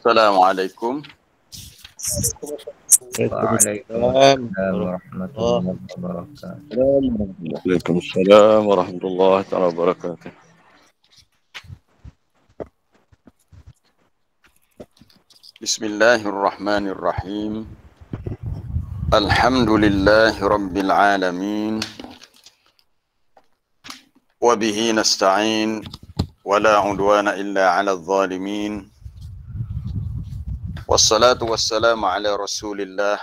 Assalamualaikum. Waalaikumsalam warahmatullahi wabarakatuh. Waalaikumsalam warahmatullahi wabarakatuh. Bismillahirrahmanirrahim. Alhamdulillahi rabbil alamin. Wa bihi nasta'in. Wa la udwana illa 'alal zalimin. Wassalatu wassalamu ala Rasulillah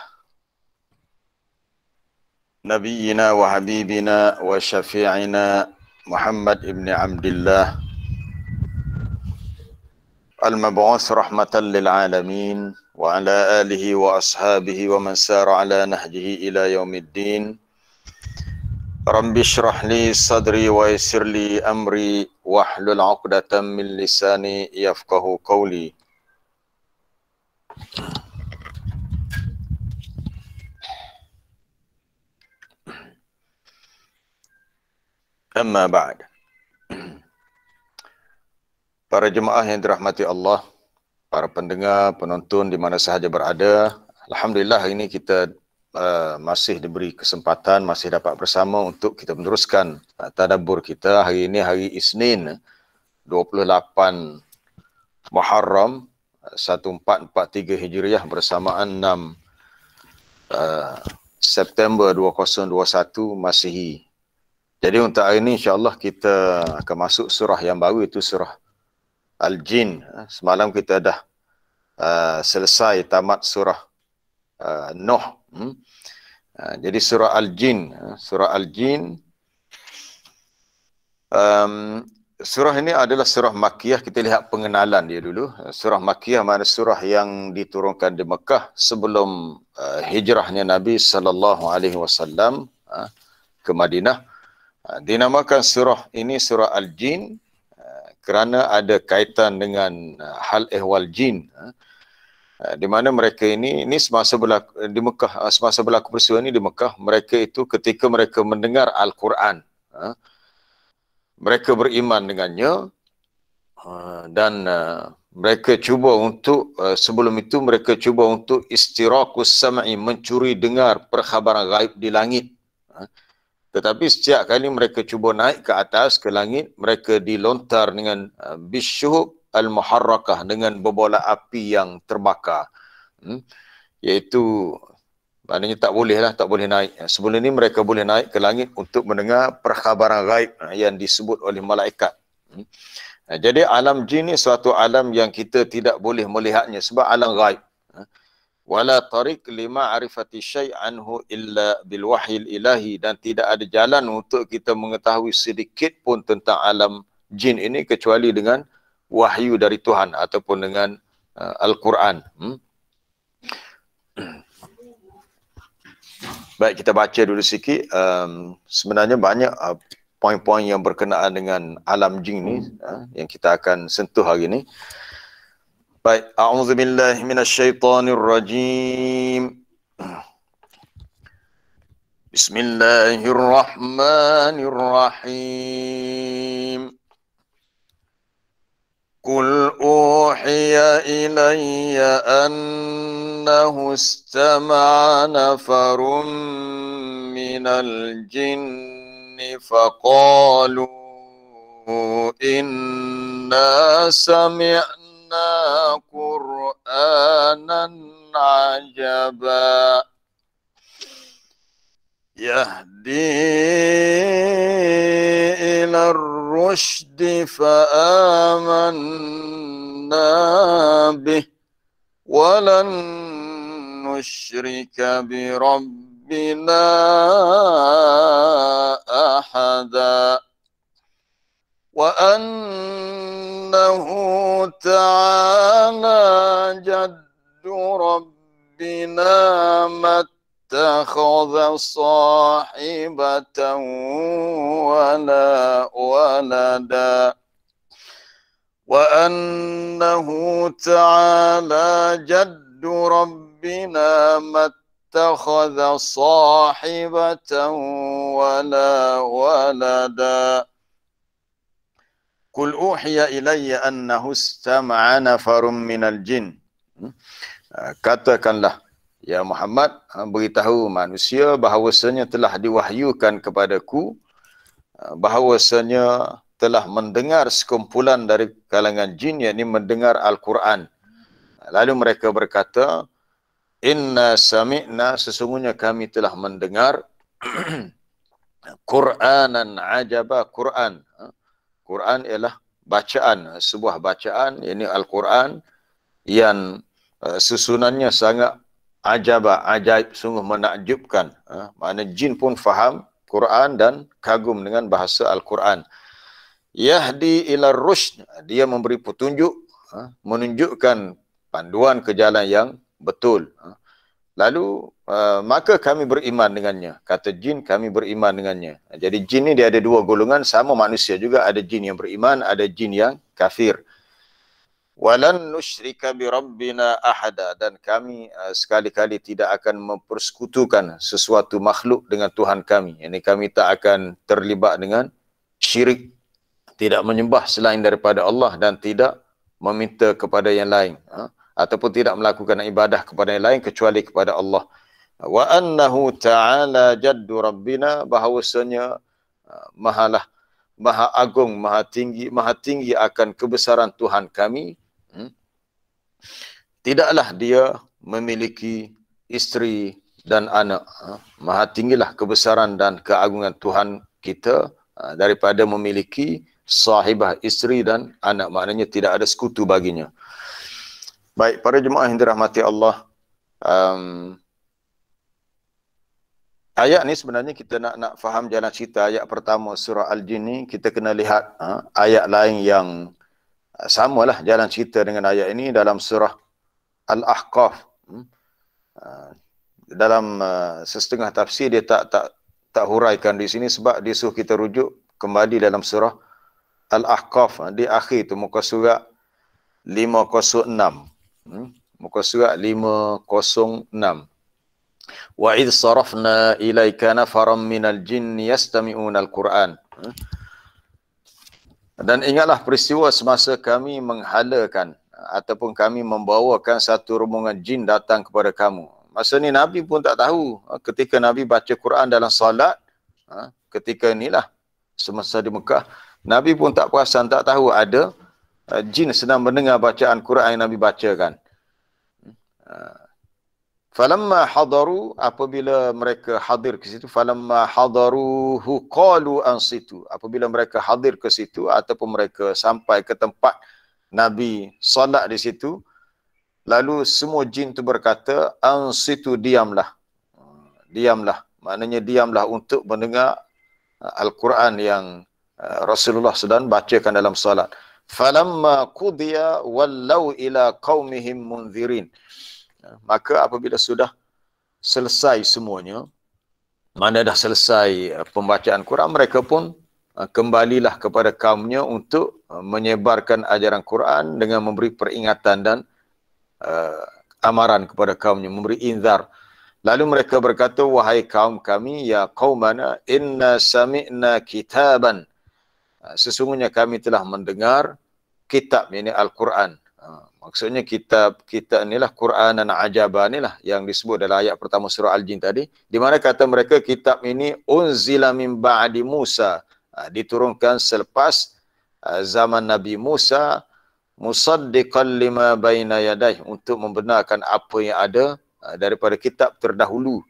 Nabiyyina wa habibina wa syafi'ina Muhammad ibn Abdullah al-mab'uts rahmatan lil alamin wa ala alihi wa ashabihi wa man sara ala nahjihi ila yaumiddin. Rabbi shrah li sadri wa yassir li amri wahlul 'uqdatam min lisani yafqahu qawli. Amma ba'd. Para jemaah yang dirahmati Allah, para pendengar, penonton di mana sahaja berada, alhamdulillah hari ini kita masih diberi kesempatan, masih dapat bersama untuk kita meneruskan tadabbur kita. Hari ini hari Isnin 28 Muharram 1443 Hijriah bersamaan 6 September 2021 Masihi. Jadi untuk hari ini insya-Allah kita akan masuk surah yang baru, itu surah Al-Jin. Semalam kita dah selesai tamat surah Nuh. Jadi surah Al-Jin, surah ini adalah surah Makkiyah. Kita lihat pengenalan dia dulu. Surah Makkiyah mana surah yang diturunkan di Mekah sebelum hijrahnya Nabi sallallahu alaihi wasallam ke Madinah. Dinamakan surah ini surah Al-Jin kerana ada kaitan dengan hal ehwal jin, di mana mereka ini semasa berlaku di Mekah, semasa berlaku peristiwa ini di Mekah, mereka itu ketika mereka mendengar Al-Quran, mereka beriman dengannya, dan mereka cuba untuk sebelum itu mereka cuba untuk istirakus sam'i, mencuri dengar perkhabaran gaib di langit. Tetapi setiap kali mereka cuba naik ke atas, ke langit, mereka dilontar dengan bisyuhub al-muharrakah, dengan berbola api yang terbakar. Iaitu, maknanya tak boleh naik. Sebelum ini mereka boleh naik ke langit untuk mendengar perkhabaran gaib yang disebut oleh malaikat. Jadi alam jin ni suatu alam yang kita tidak boleh melihatnya sebab alam gaib. Wala tariq lima arifati syai' anhu illa bil wahyil ilahi, dan tidak ada jalan untuk kita mengetahui sedikit pun tentang alam jin ini kecuali dengan wahyu dari Tuhan ataupun dengan Al-Quran. Baik, kita baca dulu sikit. Sebenarnya banyak poin-poin yang berkenaan dengan alam jin ini yang kita akan sentuh hari ini. Baik, a'udzubillahi minasyaitonirrajim. Bismillahirrahmanirrahim. Qul uhiya ilayya annahu istama'a nafarun minal jinni faqalu inna sami'na Qur'anan ajaba yahdi ila ar-rushdi fa'amanna bih walan nusyrika bi rabbina ahada wa annahu ta'ala jaddu rabbina mattakhadha sahibatan wala walada wa annahu ta'ala jaddu rabbina mattakhadha sahibatan wala walada. Qul uhiya ilayya annahu istama'a nafarun minal jin. Katakanlah, ya Muhammad, beritahu manusia bahawasanya telah diwahyukan kepadaku, bahawasanya telah mendengar sekumpulan dari kalangan jin, yakni mendengar Al-Quran. Lalu mereka berkata, inna sami'na, sesungguhnya kami telah mendengar Qur'anan ajaba. Quran ialah bacaan, sebuah bacaan, yakni Al-Quran yang susunannya sangat ajaib, sungguh menakjubkan. Makna jin pun faham Quran dan kagum dengan bahasa Al-Quran. Yahdi ila rushd, dia memberi petunjuk, menunjukkan panduan ke jalan yang betul. Lalu maka kami beriman dengannya. Kata jin, kami beriman dengannya. Jadi jin ni dia ada dua golongan, sama manusia juga, ada jin yang beriman, ada jin yang kafir. Walan nusyrika bi rabbina ahada, dan kami sekali-kali tidak akan mempersekutukan sesuatu makhluk dengan Tuhan kami. Yani kami tak akan terlibat dengan syirik, tidak menyembah selain daripada Allah dan tidak meminta kepada yang lain, ataupun tidak melakukan ibadah kepada yang lain kecuali kepada Allah. Wa annahu ta'ala jaddu rabbina, bahawasanya maha agung, maha tinggi akan kebesaran Tuhan kami. Tidaklah dia memiliki isteri dan anak. Maha tinggilah kebesaran dan keagungan Tuhan kita daripada memiliki sahibah, isteri dan anak. Maknanya tidak ada sekutu baginya. Baik, para jemaah yang dirahmati Allah, ayat ni sebenarnya kita nak faham jalan cerita ayat pertama surah Al-Jin ni, kita kena lihat ayat lain yang samalah jalan cerita dengan ayat ini dalam surah Al-Ahqaf. Dalam setengah tafsir dia tak huraikan di sini sebab dia suruh kita rujuk kembali dalam surah Al-Ahqaf. Di akhir tu muka surat 506. Muka surat 506. Wa idh sarafna ilaika nafaram minal jinni yastami'una al-Quran. Dan ingatlah peristiwa semasa kami menghalakan ataupun kami membawakan satu rombongan jin datang kepada kamu. Masa ni Nabi pun tak tahu. Ketika Nabi baca Quran dalam salat, ketika inilah semasa di Mekah, Nabi pun tak perasan, tak tahu ada jin sedang mendengar bacaan Quran yang Nabi bacakan. Falamma hadaru, apabila mereka hadir ke situ, falamma hadaruhu qalu ansitu, apabila mereka hadir ke situ ataupun mereka sampai ke tempat Nabi solat di situ, lalu semua jin itu berkata, ansitu, diamlah. Diamlah, maknanya diamlah untuk mendengar Al-Quran yang Rasulullah sedang bacakan dalam solat. Falamma qudiya wallau ila qaumihim munzirin. Maka apabila sudah selesai semuanya, mana dah selesai pembacaan Quran, mereka pun kembalilah kepada kaumnya untuk menyebarkan ajaran Quran dengan memberi peringatan dan amaran kepada kaumnya, memberi inzar. Lalu mereka berkata, wahai kaum kami, ya qaumana inna sami'na kitaban, sesungguhnya kami telah mendengar kitab, ini Al-Quran. Maksudnya kitab inilah Quranan ajaba inilah yang disebut dalam ayat pertama surah Al-Jin tadi, di mana kata mereka kitab ini unzila min ba'di Musa, diturunkan selepas zaman Nabi Musa, musaddiqan lima baina yadayh, untuk membenarkan apa yang ada daripada kitab terdahulu.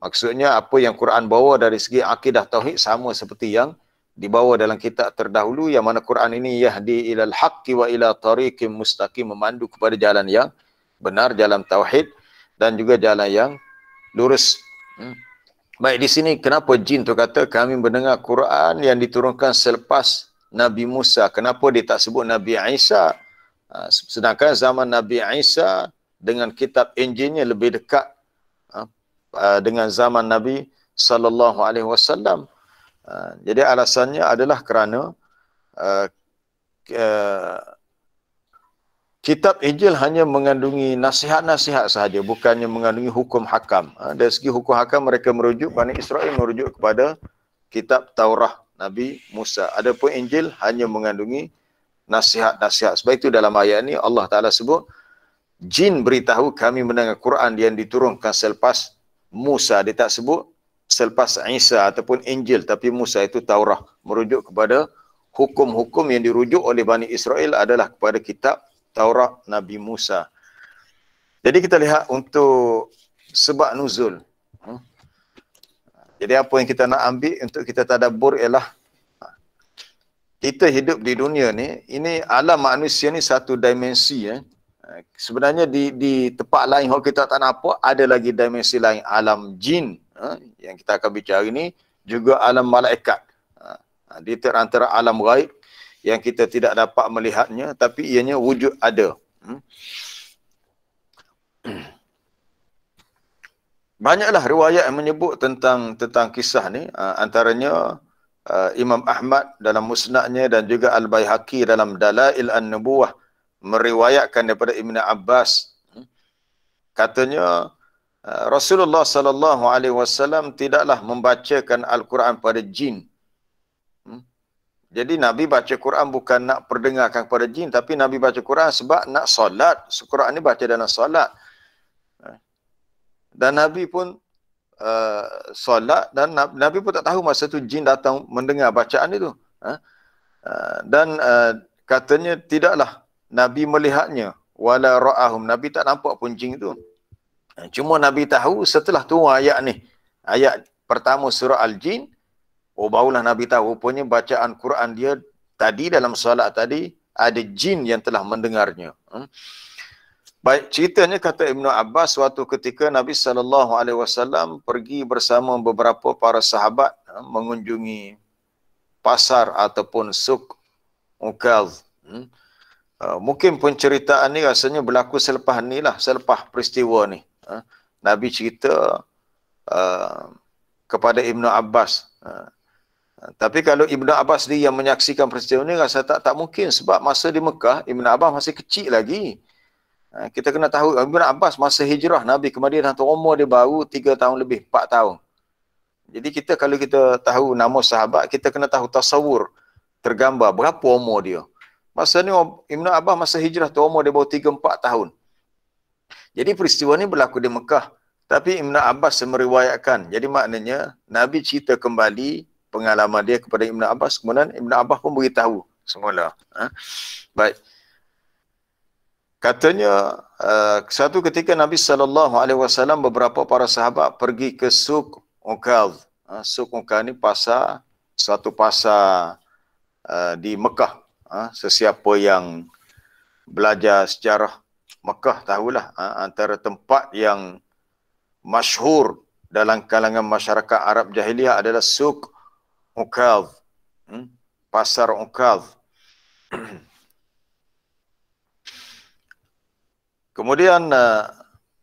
Maksudnya apa yang Quran bawa dari segi akidah tauhid sama seperti yang dibawa dalam kitab terdahulu, yang mana Quran ini yahdi ilal haqqi wa ila tariqim mustaqim, memandu kepada jalan yang benar, jalan tauhid dan juga jalan yang lurus. Baik, di sini kenapa jin tu kata kami mendengar Quran yang diturunkan selepas Nabi Musa? Kenapa dia tak sebut Nabi Isa? Sedangkan zaman Nabi Isa dengan kitab Injilnya lebih dekat dengan zaman Nabi sallallahu alaihi wasallam. Jadi alasannya adalah kerana kitab Injil hanya mengandungi nasihat-nasihat sahaja, bukannya mengandungi hukum hakam. Dari segi hukum hakam mereka merujuk, Bani Israel merujuk kepada kitab Taurah Nabi Musa. Adapun Injil hanya mengandungi nasihat-nasihat. Sebab itu dalam ayat ini Allah Ta'ala sebut jin beritahu kami mendengar Quran yang diturunkan selepas Musa. Dia tak sebut selepas Isa ataupun Injil, tapi Musa itu Taurah. Merujuk kepada hukum-hukum yang dirujuk oleh Bani Israel adalah kepada kitab Taurat Nabi Musa. Jadi kita lihat untuk sebab nuzul. Jadi apa yang kita nak ambil untuk kita tadabbur ialah kita hidup di dunia ni, ini alam manusia ni satu dimensi. Sebenarnya di tempat lain kalau kita tak nampak, ada lagi dimensi lain, alam jin yang kita akan bicara ni, juga alam malaikat. Di antara alam gaib yang kita tidak dapat melihatnya, tapi ianya wujud ada. Banyaklah riwayat yang menyebut tentang kisah ni, antaranya Imam Ahmad dalam musnadnya dan juga Al-Baihaqi dalam Dalail An-Nubuwah meriwayatkan daripada Ibn Abbas, katanya Rasulullah sallallahu alaihi wasallam tidaklah membacakan Al-Quran pada jin. Jadi Nabi baca Quran bukan nak perdengarkan kepada jin, tapi Nabi baca Quran sebab nak solat. Quran ni baca dalam solat. Dan Nabi pun solat, dan Nabi pun tak tahu masa tu jin datang mendengar bacaan itu. Dan katanya tidaklah Nabi melihatnya, wala ra'ahum, Nabi tak nampak pun jin itu. Cuma Nabi tahu setelah tu ayat ni, ayat pertama surah Al-Jin, barulah Nabi tahu rupanya bacaan Quran dia tadi dalam solat tadi ada jin yang telah mendengarnya. Baik, ceritanya kata Ibnu Abbas, suatu ketika Nabi SAW pergi bersama beberapa para sahabat mengunjungi pasar ataupun suk Ukaz. Mungkin penceritaan ni rasanya berlaku selepas ni lah, selepas peristiwa ni. Nabi cerita kepada Ibnu Abbas. Tapi kalau Ibnu Abbas sendiri yang menyaksikan peristiwa ni, rasa tak mungkin, sebab masa di Mekah Ibnu Abbas masih kecil lagi. Kita kena tahu Ibnu Abbas masa hijrah Nabi ke Madinah tu umur dia baru 3 tahun lebih, 4 tahun. Jadi kalau kita tahu nama sahabat, kita kena tahu tasawur, tergambar berapa umur dia. Masa ni Ibnu Abbas masa hijrah tu umur dia baru 3-4 tahun. Jadi peristiwa ni berlaku di Mekah, tapi Ibnu Abbas meriwayatkan. Jadi maknanya Nabi cerita kembali pengalaman dia kepada Ibnu Abbas, kemudian Ibnu Abbas pun beritahu semula. Baik. Katanya satu ketika Nabi SAW beberapa para sahabat pergi ke Suk Ukaz. Suk Ukaz ni pasar, suatu pasar di Mekah. Sesiapa yang belajar sejarah Mekah tahulah, antara tempat yang masyhur dalam kalangan masyarakat Arab Jahiliyah adalah Suk Ukaz. Pasar Ukaz. Kemudian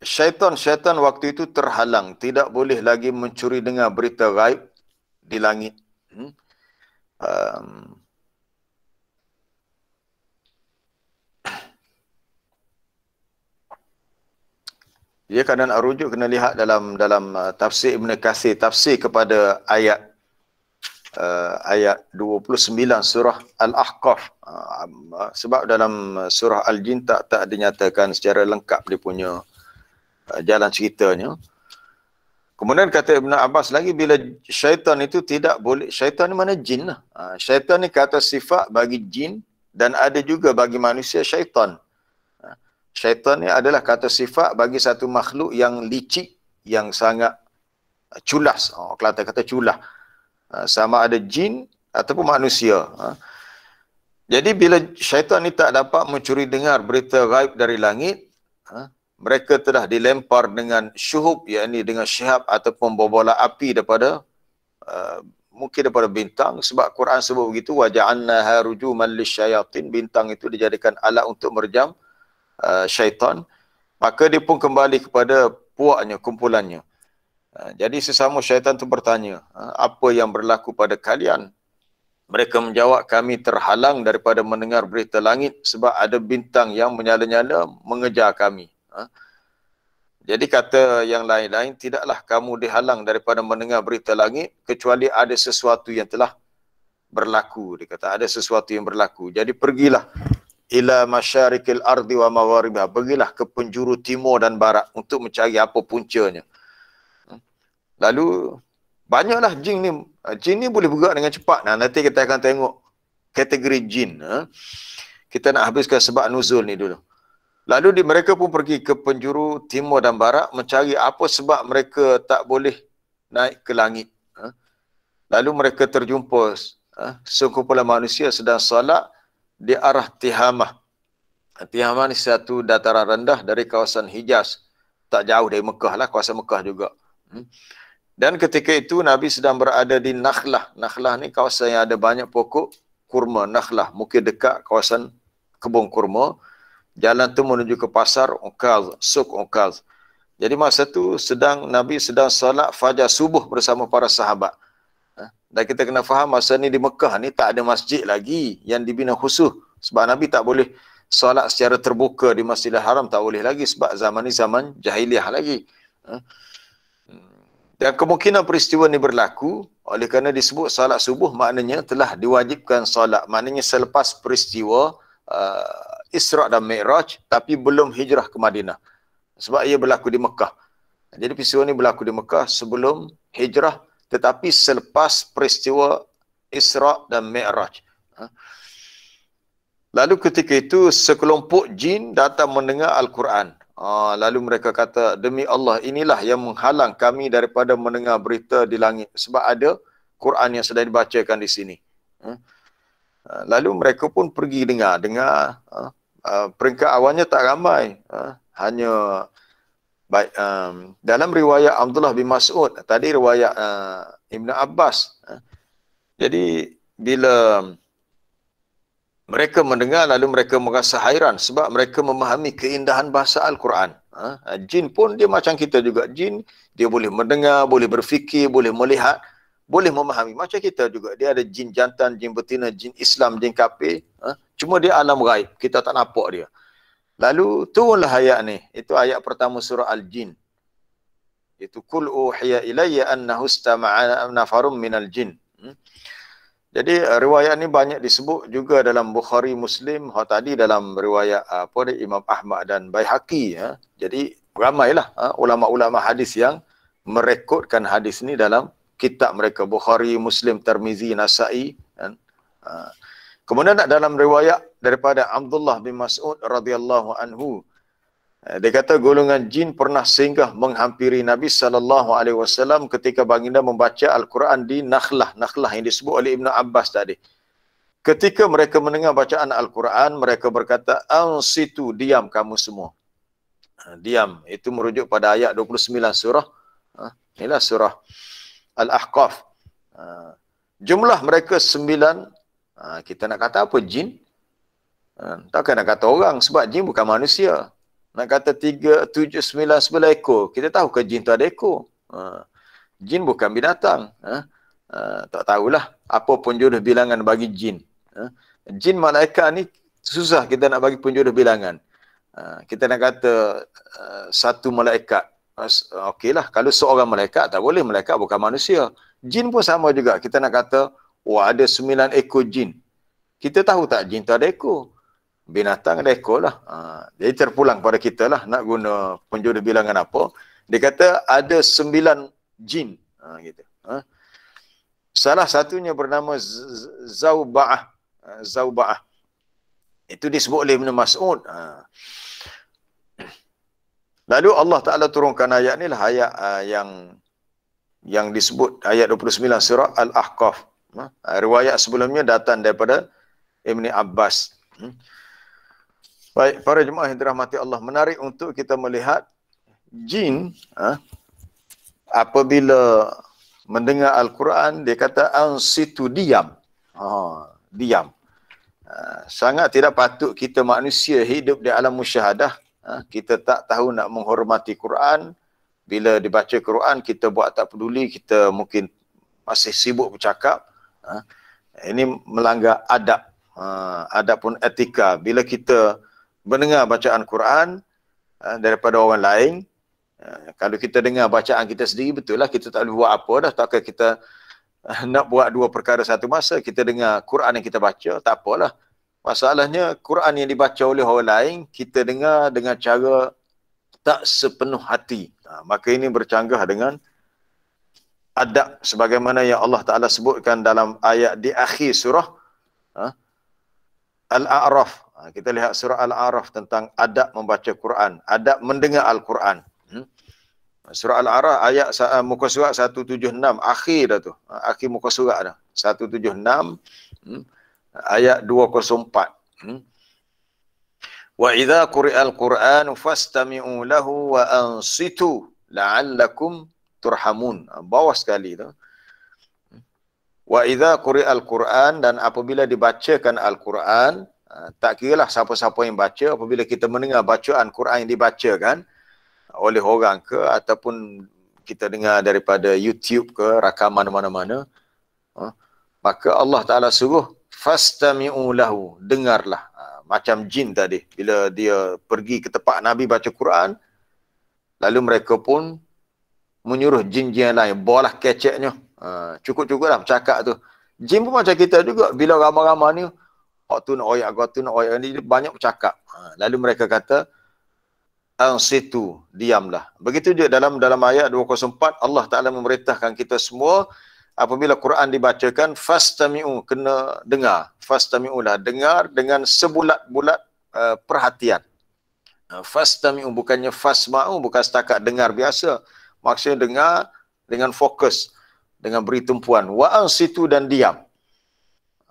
syaitan waktu itu terhalang, tidak boleh lagi mencuri dengar berita gaib di langit. Dia kadang rujuk kena lihat dalam tafsir Ibn Katsir, tafsir kepada ayat 29 surah Al-Ahqaf. Sebab dalam surah Al-Jin tak dinyatakan secara lengkap dia punya jalan ceritanya. Kemudian kata Ibn Abbas lagi, bila syaitan itu tidak boleh, syaitan ni mana jin lah. Syaitan ni kata sifat bagi jin dan ada juga bagi manusia syaitan. Syaitan ni adalah kata sifat bagi satu makhluk yang licik, yang sangat culas. Kelantan kata culas. Sama ada jin ataupun manusia. Jadi bila syaitan ni tak dapat mencuri dengar berita gaib dari langit, mereka telah dilempar dengan syuhub, yakni dengan syihab ataupun bola api daripada mungkin daripada bintang, sebab Quran sebut begitu, wa ja'alnaha rujuman lisyayatin, bintang itu dijadikan alat untuk merjam syaitan. Maka dia pun kembali kepada puaknya, kumpulannya. Jadi sesama syaitan itu bertanya, apa yang berlaku pada kalian? Mereka menjawab, kami terhalang daripada mendengar berita langit sebab ada bintang yang menyala-nyala mengejar kami. Jadi kata yang lain-lain, tidaklah kamu dihalang daripada mendengar berita langit kecuali ada sesuatu yang telah berlaku. Dia kata ada sesuatu yang berlaku. Jadi pergilah ila masyarikil ardi wa magharibiha. Pergilah ke penjuru timur dan barat untuk mencari apa puncanya. Lalu banyaklah jin ni. Jin ni boleh bergerak dengan cepat. Nah, nanti kita akan tengok kategori jin. Kita nak habiskan sebab nuzul ni dulu. Lalu mereka pun pergi ke penjuru timur dan barat mencari apa sebab mereka tak boleh naik ke langit. Lalu mereka terjumpa sekumpulan manusia sedang solat di arah Tihamah. Tihamah ni satu dataran rendah dari kawasan Hijaz. Tak jauh dari Mekah lah, kawasan Mekah juga. Dan ketika itu Nabi sedang berada di Nakhlah. Nakhlah ni kawasan yang ada banyak pokok kurma. Nakhlah, mungkin dekat kawasan kebun kurma. Jalan tu menuju ke pasar Uqaz, Suk Uqaz. Jadi masa tu Nabi sedang solat fajar subuh bersama para sahabat. Dan kita kena faham masa ni di Mekah ni tak ada masjid lagi yang dibina khusus. Sebab Nabi tak boleh solat secara terbuka di Masjidil Haram, tak boleh lagi sebab zaman ni zaman jahiliah lagi. Dan kemungkinan peristiwa ni berlaku oleh kerana disebut solat subuh, maknanya telah diwajibkan solat. Maknanya selepas peristiwa Isra' dan Mi'raj, tapi belum hijrah ke Madinah. Sebab ia berlaku di Mekah. Jadi peristiwa ni berlaku di Mekah sebelum hijrah, tetapi selepas peristiwa Isra' dan Mi'raj. Lalu ketika itu sekelompok jin datang mendengar Al-Quran. Lalu mereka kata, demi Allah, inilah yang menghalang kami daripada mendengar berita di langit. Sebab ada Quran yang sedang dibacakan di sini. Lalu mereka pun pergi dengar. Peringkat awalnya tak ramai. Hanya baik, dalam riwayat Abdullah bin Mas'ud, tadi riwayat Ibn Abbas. Jadi bila mereka mendengar, lalu mereka merasa hairan sebab mereka memahami keindahan bahasa Al-Quran. Jin pun dia macam kita juga. Jin, dia boleh mendengar, boleh berfikir, boleh melihat, boleh memahami. Macam kita juga. Dia ada jin jantan, jin betina, jin Islam, jin kafir. Cuma dia alam gaib. Kita tak nampak dia. Lalu turunlah ayat ni. Itu ayat pertama surah Al-Jin. Itu kul uhiya ilayya annahu istama'a nafarum minal jin. Jadi riwayat ni banyak disebut juga dalam Bukhari, Muslim, tadi dalam riwayat Imam Ahmad dan Baihaqi. Jadi ramailah ulama-ulama hadis yang merekodkan hadis ni dalam kitab mereka, Bukhari, Muslim, Tirmizi, Nasa'i. Kemudian dalam riwayat daripada Abdullah bin Mas'ud radhiyallahu anhu, dia kata golongan jin pernah singgah menghampiri Nabi SAW ketika baginda membaca Al-Quran di Nakhlah. Nakhlah yang disebut oleh Ibn Abbas tadi. Ketika mereka mendengar bacaan Al-Quran, mereka berkata, ansitu, diam kamu semua. Diam, itu merujuk pada ayat 29 surah. Inilah surah Al-Ahqaf. Jumlah mereka 9. Kita nak kata apa? Jin? Takkan nak kata orang, sebab jin bukan manusia. Nak kata 3, 7, 9, 11 ekor. Kita tahu ke jin tu ada ekor. Jin bukan binatang. Tak tahulah apa penjodoh bilangan bagi jin. Jin malaikat ni susah kita nak bagi penjodoh bilangan. Kita nak kata satu malaikat. Okeylah, kalau seorang malaikat tak boleh, malaikat bukan manusia. Jin pun sama juga. Kita nak kata, ada 9 ekor jin. Kita tahu tak jin tu ada ekor? Binatang ada ekor lah. Jadi terpulang pada kita lah nak guna penjodoh bilangan apa. Dia kata ada 9 jin. Gitu. Salah satunya bernama Zauba'ah. Zauba'ah. Itu disebut oleh Ibn Mas'ud. Lalu Allah Ta'ala turunkan ayat ni lah ayat yang disebut ayat 29 surah Al-Ahqaf. Riwayat sebelumnya datang daripada Ibn Abbas. Baik, para jemaah yang dirahmati Allah, menarik untuk kita melihat jin apabila mendengar Al-Quran, dia kata ansitu, diam. Diam. Sangat tidak patut kita manusia hidup di alam musyahadah. Kita tak tahu nak menghormati Quran. Bila dibaca Quran, kita buat tak peduli, kita mungkin masih sibuk bercakap. Ini melanggar adab. Adab pun etika. Bila kita mendengar bacaan Quran daripada orang lain, kalau kita dengar bacaan kita sendiri, betul lah kita tak boleh buat apa dah. Takkan kita nak buat dua perkara satu masa. Kita dengar Quran yang kita baca, tak apalah. Masalahnya Quran yang dibaca oleh orang lain, kita dengar dengan cara tak sepenuh hati. Maka ini bercanggah dengan adab sebagaimana yang Allah Ta'ala sebutkan dalam ayat di akhir surah Al-A'raf. Kita lihat surah Al-A'raf tentang adab membaca Quran, adab mendengar Al-Quran. Surah Al-A'raf ayat muka surat 176, akhir dah tu. Akhir muka surat dah. 176 ayat 204. Wa idza quri'al Qur'an fastami'u lahu wa ansitu la'allakum turhamun. Bawah sekali tu. Wa idza quri'al Qur'an, dan apabila dibacakan Al-Quran, tak kiralah siapa-siapa yang baca, apabila kita mendengar bacaan Quran yang dibacakan oleh orang ke, ataupun kita dengar daripada YouTube ke, rakaman mana-mana, maka Allah Ta'ala suruh fastami'u lahu, dengarlah. Macam jin tadi, bila dia pergi ke tempat Nabi baca Quran, lalu mereka pun menyuruh jin-jin lain, bawalah keceknya, cukup-cukuplah bercakap tu. Jin pun macam kita juga, bila ramai-ramai ni, tu nak oyak, tu nak oyak, ni banyak bercakap. Lalu mereka kata, ansitu, diamlah. Begitu juga dalam ayat 204, Allah Ta'ala memerintahkan kita semua, apabila Quran dibacakan, fastami'u, kena dengar. Fastami'ulah, dengar dengan sebulat-bulat perhatian. Fastami'u, bukannya fasma'u, bukan setakat dengar biasa. Maksudnya dengar dengan fokus, dengan beri tumpuan. Wa ansitu, dan diam.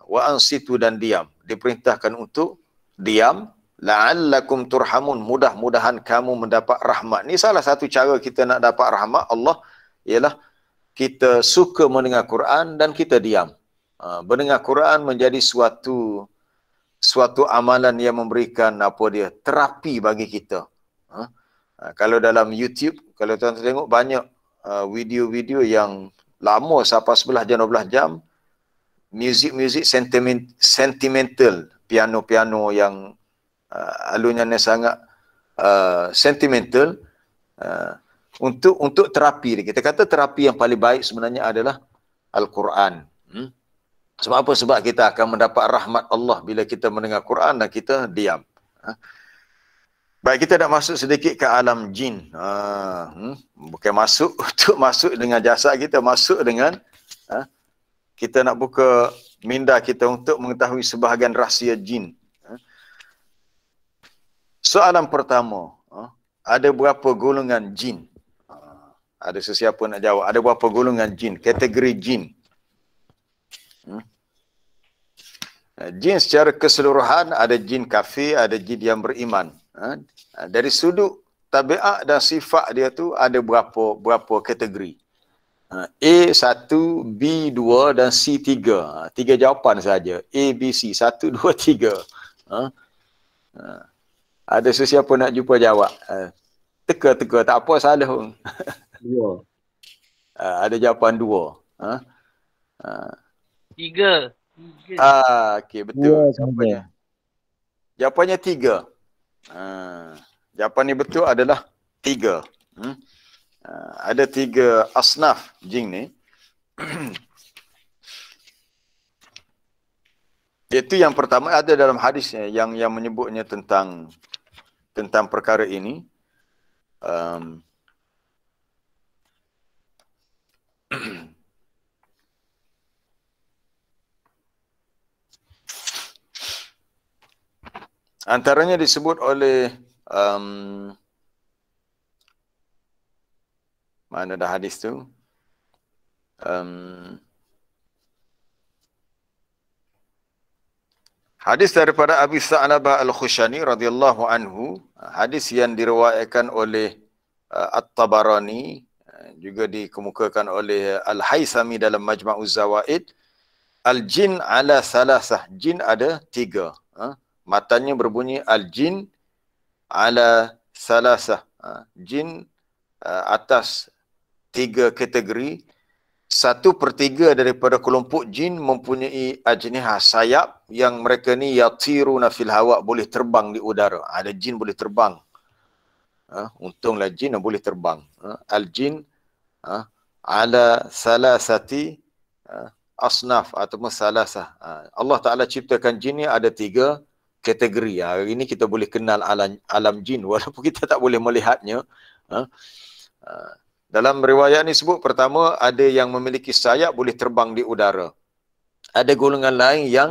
Wa ansitu, dan diam. Diperintahkan untuk diam. La'allakum turhamun, mudah-mudahan kamu mendapat rahmat. Ni salah satu cara kita nak dapat rahmat Allah, ialah kita suka mendengar Quran dan kita diam. Mendengar Quran menjadi suatu amalan yang memberikan terapi bagi kita. Kalau dalam YouTube, kalau tuan-tuan tengok banyak video-video yang lama sampai 11 jam, 12 jam, muzik-muzik sentimental, piano-piano yang alunnya sangat sentimental, untuk terapi. Kita kata terapi yang paling baik sebenarnya adalah Al-Quran. Sebab apa? Sebab kita akan mendapat rahmat Allah bila kita mendengar Quran dan kita diam. Baik, kita nak masuk sedikit ke alam jin. Bukan masuk untuk masuk dengan jasad kita, masuk dengan kita nak buka minda kita untuk mengetahui sebahagian rahsia jin. Soalan pertama, ada berapa golongan jin? Ada sesiapa nak jawab? Ada berapa golongan jin? Kategori jin. Jin secara keseluruhan, ada jin kafir, ada jin yang beriman. Dari sudut tabiat dan sifat dia tu ada berapa kategori. A1, B2 dan C3. Tiga jawapan saja. A, B, C. 1, 2, 3. Ada sesiapa nak jumpa jawab? Teka-teka, tak apa, salah pun. Dua. Ada jawapan 2. 3. Okey, betul. Jawapannya 3. Jawapan ni betul adalah 3. Ada 3 asnaf jin ni. Iaitu yang pertama, ada dalam hadis yang menyebutnya tentang perkara ini. Antaranya disebut oleh mana dah hadis tu? Hadis daripada Abi Sa'labah Al-Khushani radhiyallahu anhu, hadis yang diriwayatkan oleh At-Tabarani, juga dikemukakan oleh Al-Haythami dalam Majma'uz Zawaid. Al-jin ala salasah, jin ada 3. Matanya berbunyi al-jin ala salasah, jin atas 3 kategori. 1/3 daripada kelompok jin mempunyai ajnihah, sayap, yang mereka ni yatiruna fil hawa, boleh terbang di udara. Ada jin boleh terbang. Untunglah jin yang boleh terbang. Al-jin ala salasati asnaf ataupun salasah. Allah Ta'ala ciptakan jin ni ada 3 kategori. Hari ini kita boleh kenal alam jin walaupun kita tak boleh melihatnya. Dalam riwayat ni sebut pertama ada yang memiliki sayap boleh terbang di udara. Ada golongan lain yang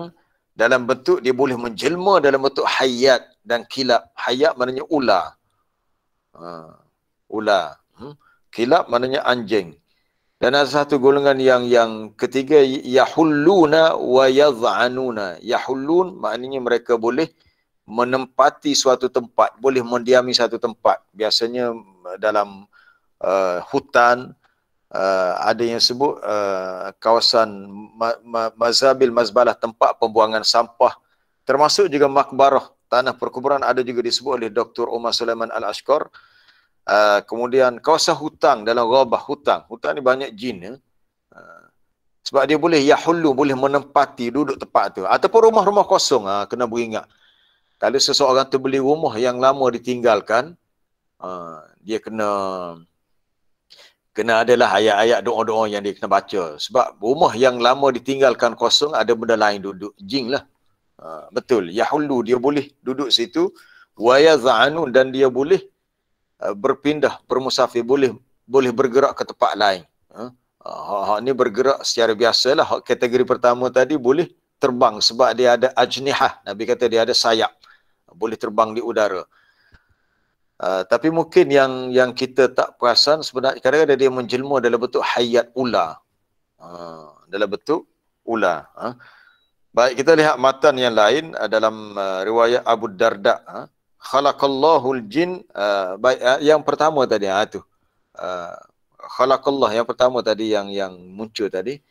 dalam bentuk dia boleh menjelma dalam bentuk hayat dan kilap. Hayat maknanya ular. Ular. Kilap maknanya anjing. Dan ada satu golongan yang ketiga, yahulluna wa yadhanuna. Yahullun maknanya mereka boleh menempati suatu tempat, boleh mendiami satu tempat. Biasanya dalam hutan, ada yang sebut kawasan mazabil mazbalah, tempat pembuangan sampah. Termasuk juga makbarah, tanah perkuburan, ada juga disebut oleh Dr. Umar Sulaiman Al-Ashqar. Kemudian kawasan hutang, dalam ghabah hutang ni banyak jin ya. Sebab dia boleh yahullu, boleh menempati, duduk tempat tu. Ataupun rumah-rumah kosong, kena beringat. Kalau seseorang tu beli rumah yang lama ditinggalkan, dia kena adalah ayat-ayat doa-doa yang dia kena baca. Sebab rumah yang lama ditinggalkan kosong, ada benda lain duduk, jin lah. Betul, yahullu, dia boleh duduk situ, wa yaz'anun, dan dia boleh berpindah, bermusafir, boleh bergerak ke tempat lain. Hak ni bergerak secara biasalah. Hak kategori pertama tadi boleh terbang sebab dia ada ajnihah. Nabi kata dia ada sayap, boleh terbang di udara. Tapi mungkin yang kita tak perasan, sebenarnya kadang-kadang dia menjelma dalam bentuk hayat ular. Dalam bentuk ular. Baik, kita lihat matan yang lain dalam riwayat Abu Darda. Khalaqallahul jin, yang pertama tadi tu. Khalaqallah yang pertama tadi yang muncul tadi.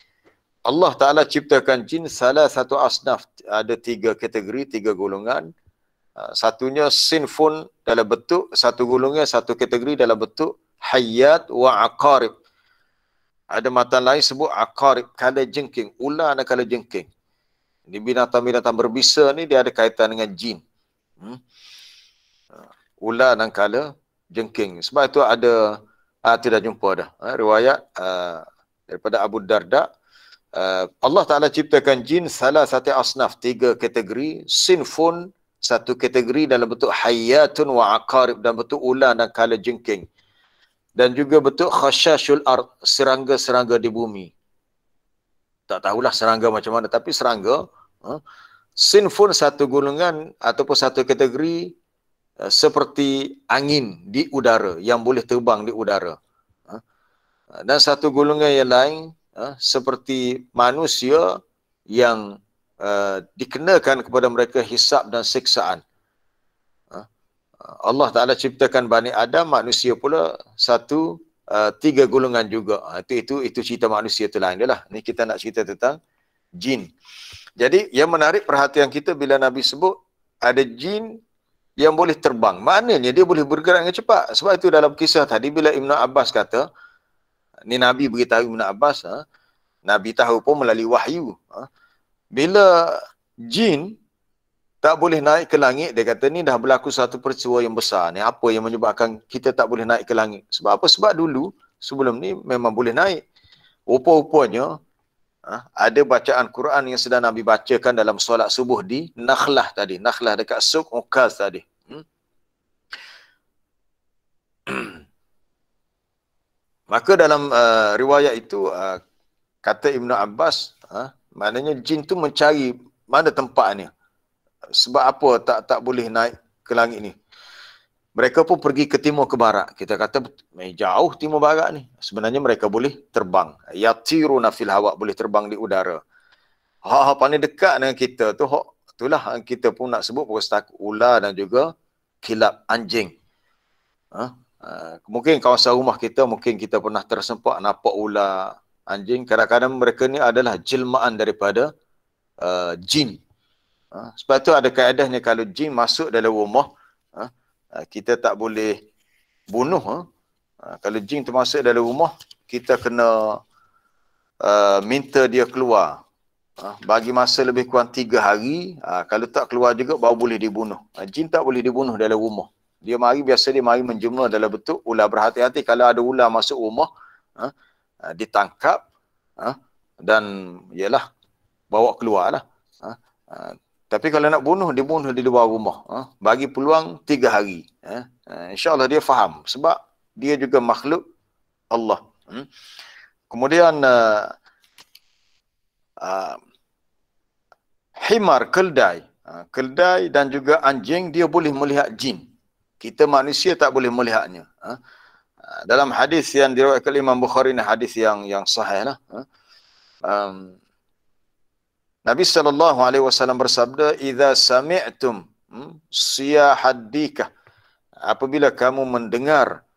Allah Taala ciptakan jin salah satu asnaf, ada 3 kategori, 3 golongan. Satunya sinfun dalam bentuk, satu golongan, satu kategori dalam bentuk hayat wa aqarib. Ada matan lain sebut aqarib, kala jengking, ular dan kala jengking. Ini binatang-binatang berbisa ni dia ada kaitan dengan jin. Ular dan kala jengking. Sebab itu ada, tidak jumpa dah. Riwayat daripada Abu Darda. Allah Ta'ala ciptakan jin salah satu asnaf, 3 kategori. Sinfun, satu kategori dalam bentuk hayatun wa aqarib, dan bentuk ular dan kala jengking. Dan juga bentuk khashashul ard, serangga-serangga di bumi. Tak tahulah serangga macam mana, tapi serangga. Sinfun, satu golongan ataupun satu kategori seperti angin di udara, yang boleh terbang di udara. Dan satu golongan yang lain seperti manusia yang dikenakan kepada mereka hisab dan siksaan. Allah Ta'ala ciptakan Bani Adam, manusia pula 3 golongan juga. Itu cerita manusia tu lain dah lah. Ni kita nak cerita tentang jin. Jadi yang menarik perhatian kita bila Nabi sebut ada jin yang boleh terbang. Maknanya dia boleh bergerak dengan cepat. Sebab itu dalam kisah tadi bila Ibn Abbas kata, ni Nabi beritahu Ibn Abbas, Nabi tahu pun melalui wahyu. Bila jin tak boleh naik ke langit, dia kata ni dah berlaku satu peristiwa yang besar. Ni apa yang menyebabkan kita tak boleh naik ke langit? Sebab apa? Sebab dulu, sebelum ni memang boleh naik. Rupa-rupanya, ada bacaan Quran yang sedang Nabi bacakan dalam solat subuh di Nakhlah tadi. Nakhlah dekat Suq Ukaz tadi. Maka dalam riwayat itu, kata Ibn Abbas, maknanya jin tu mencari mana tempatnya. Sebab apa tak boleh naik ke langit ni? Mereka pun pergi ke timur ke barat. Kita kata jauh timur barat ni. Sebenarnya mereka boleh terbang. Yatiruna fil hawa, boleh terbang di udara. Hak paling dekat dengan kita tu, itulah kita pun nak sebut takut ular dan juga kilap anjing. Mungkin kawasan rumah kita, mungkin kita pernah tersempak nampak ular, anjing. Kadang-kadang mereka ni adalah jelmaan daripada jin. Sebab tu ada kaedahnya kalau jin masuk dalam rumah, kita tak boleh bunuh. Kalau jin tu masuk dalam rumah, kita kena minta dia keluar. Bagi masa lebih kurang 3 hari. Kalau tak keluar juga baru boleh dibunuh. Jin tak boleh dibunuh dalam rumah. Dia biasa dia mari menjemur dalam bentuk ular. Berhati-hati kalau ada ular masuk rumah, ditangkap, dan ialah bawa keluarlah. Tapi kalau nak bunuh, dibunuh di luar rumah. Bagi peluang 3 hari. InsyaAllah dia faham. Sebab dia juga makhluk Allah. Kemudian himar, keldai. Keldai dan juga anjing, dia boleh melihat jin. Kita manusia tak boleh melihatnya. Dalam hadis yang diriwayatkan Imam Bukhari, ini hadis yang sahih lah. Nabi SAW bersabda, "Idza sami'tum siyahad dikah." Apabila kamu mendengar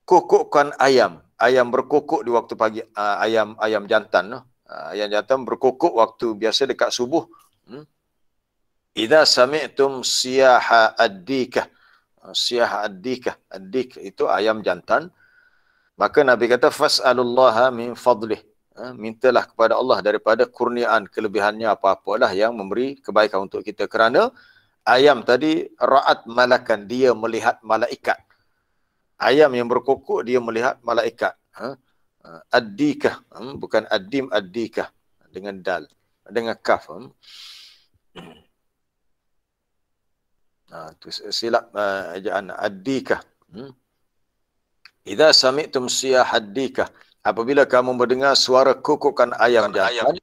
kukukan ayam berkukuk di waktu pagi, ayam jantan, ayam jantan berkukuk waktu biasa dekat subuh. Idza sami'tum siyaha ad-dikah. Siyaha ad-dikah. Ad-dik itu ayam jantan. Maka Nabi kata, "Fas'alullaha min fadlih." Mintalah kepada Allah daripada kurniaan, kelebihannya apa-apalah yang memberi kebaikan untuk kita. Kerana ayam tadi ra'at malakan, dia melihat malaikat. Ayam yang berkokok, dia melihat malaikat. Ad-dikah, bukan ad-dim, ad-dikah dengan dal, dengan kaf. Tu silap ejaan ad-dikah. Idza sami'tum siyahad dikah. Apabila kamu mendengar suara kukukan ayam jantan,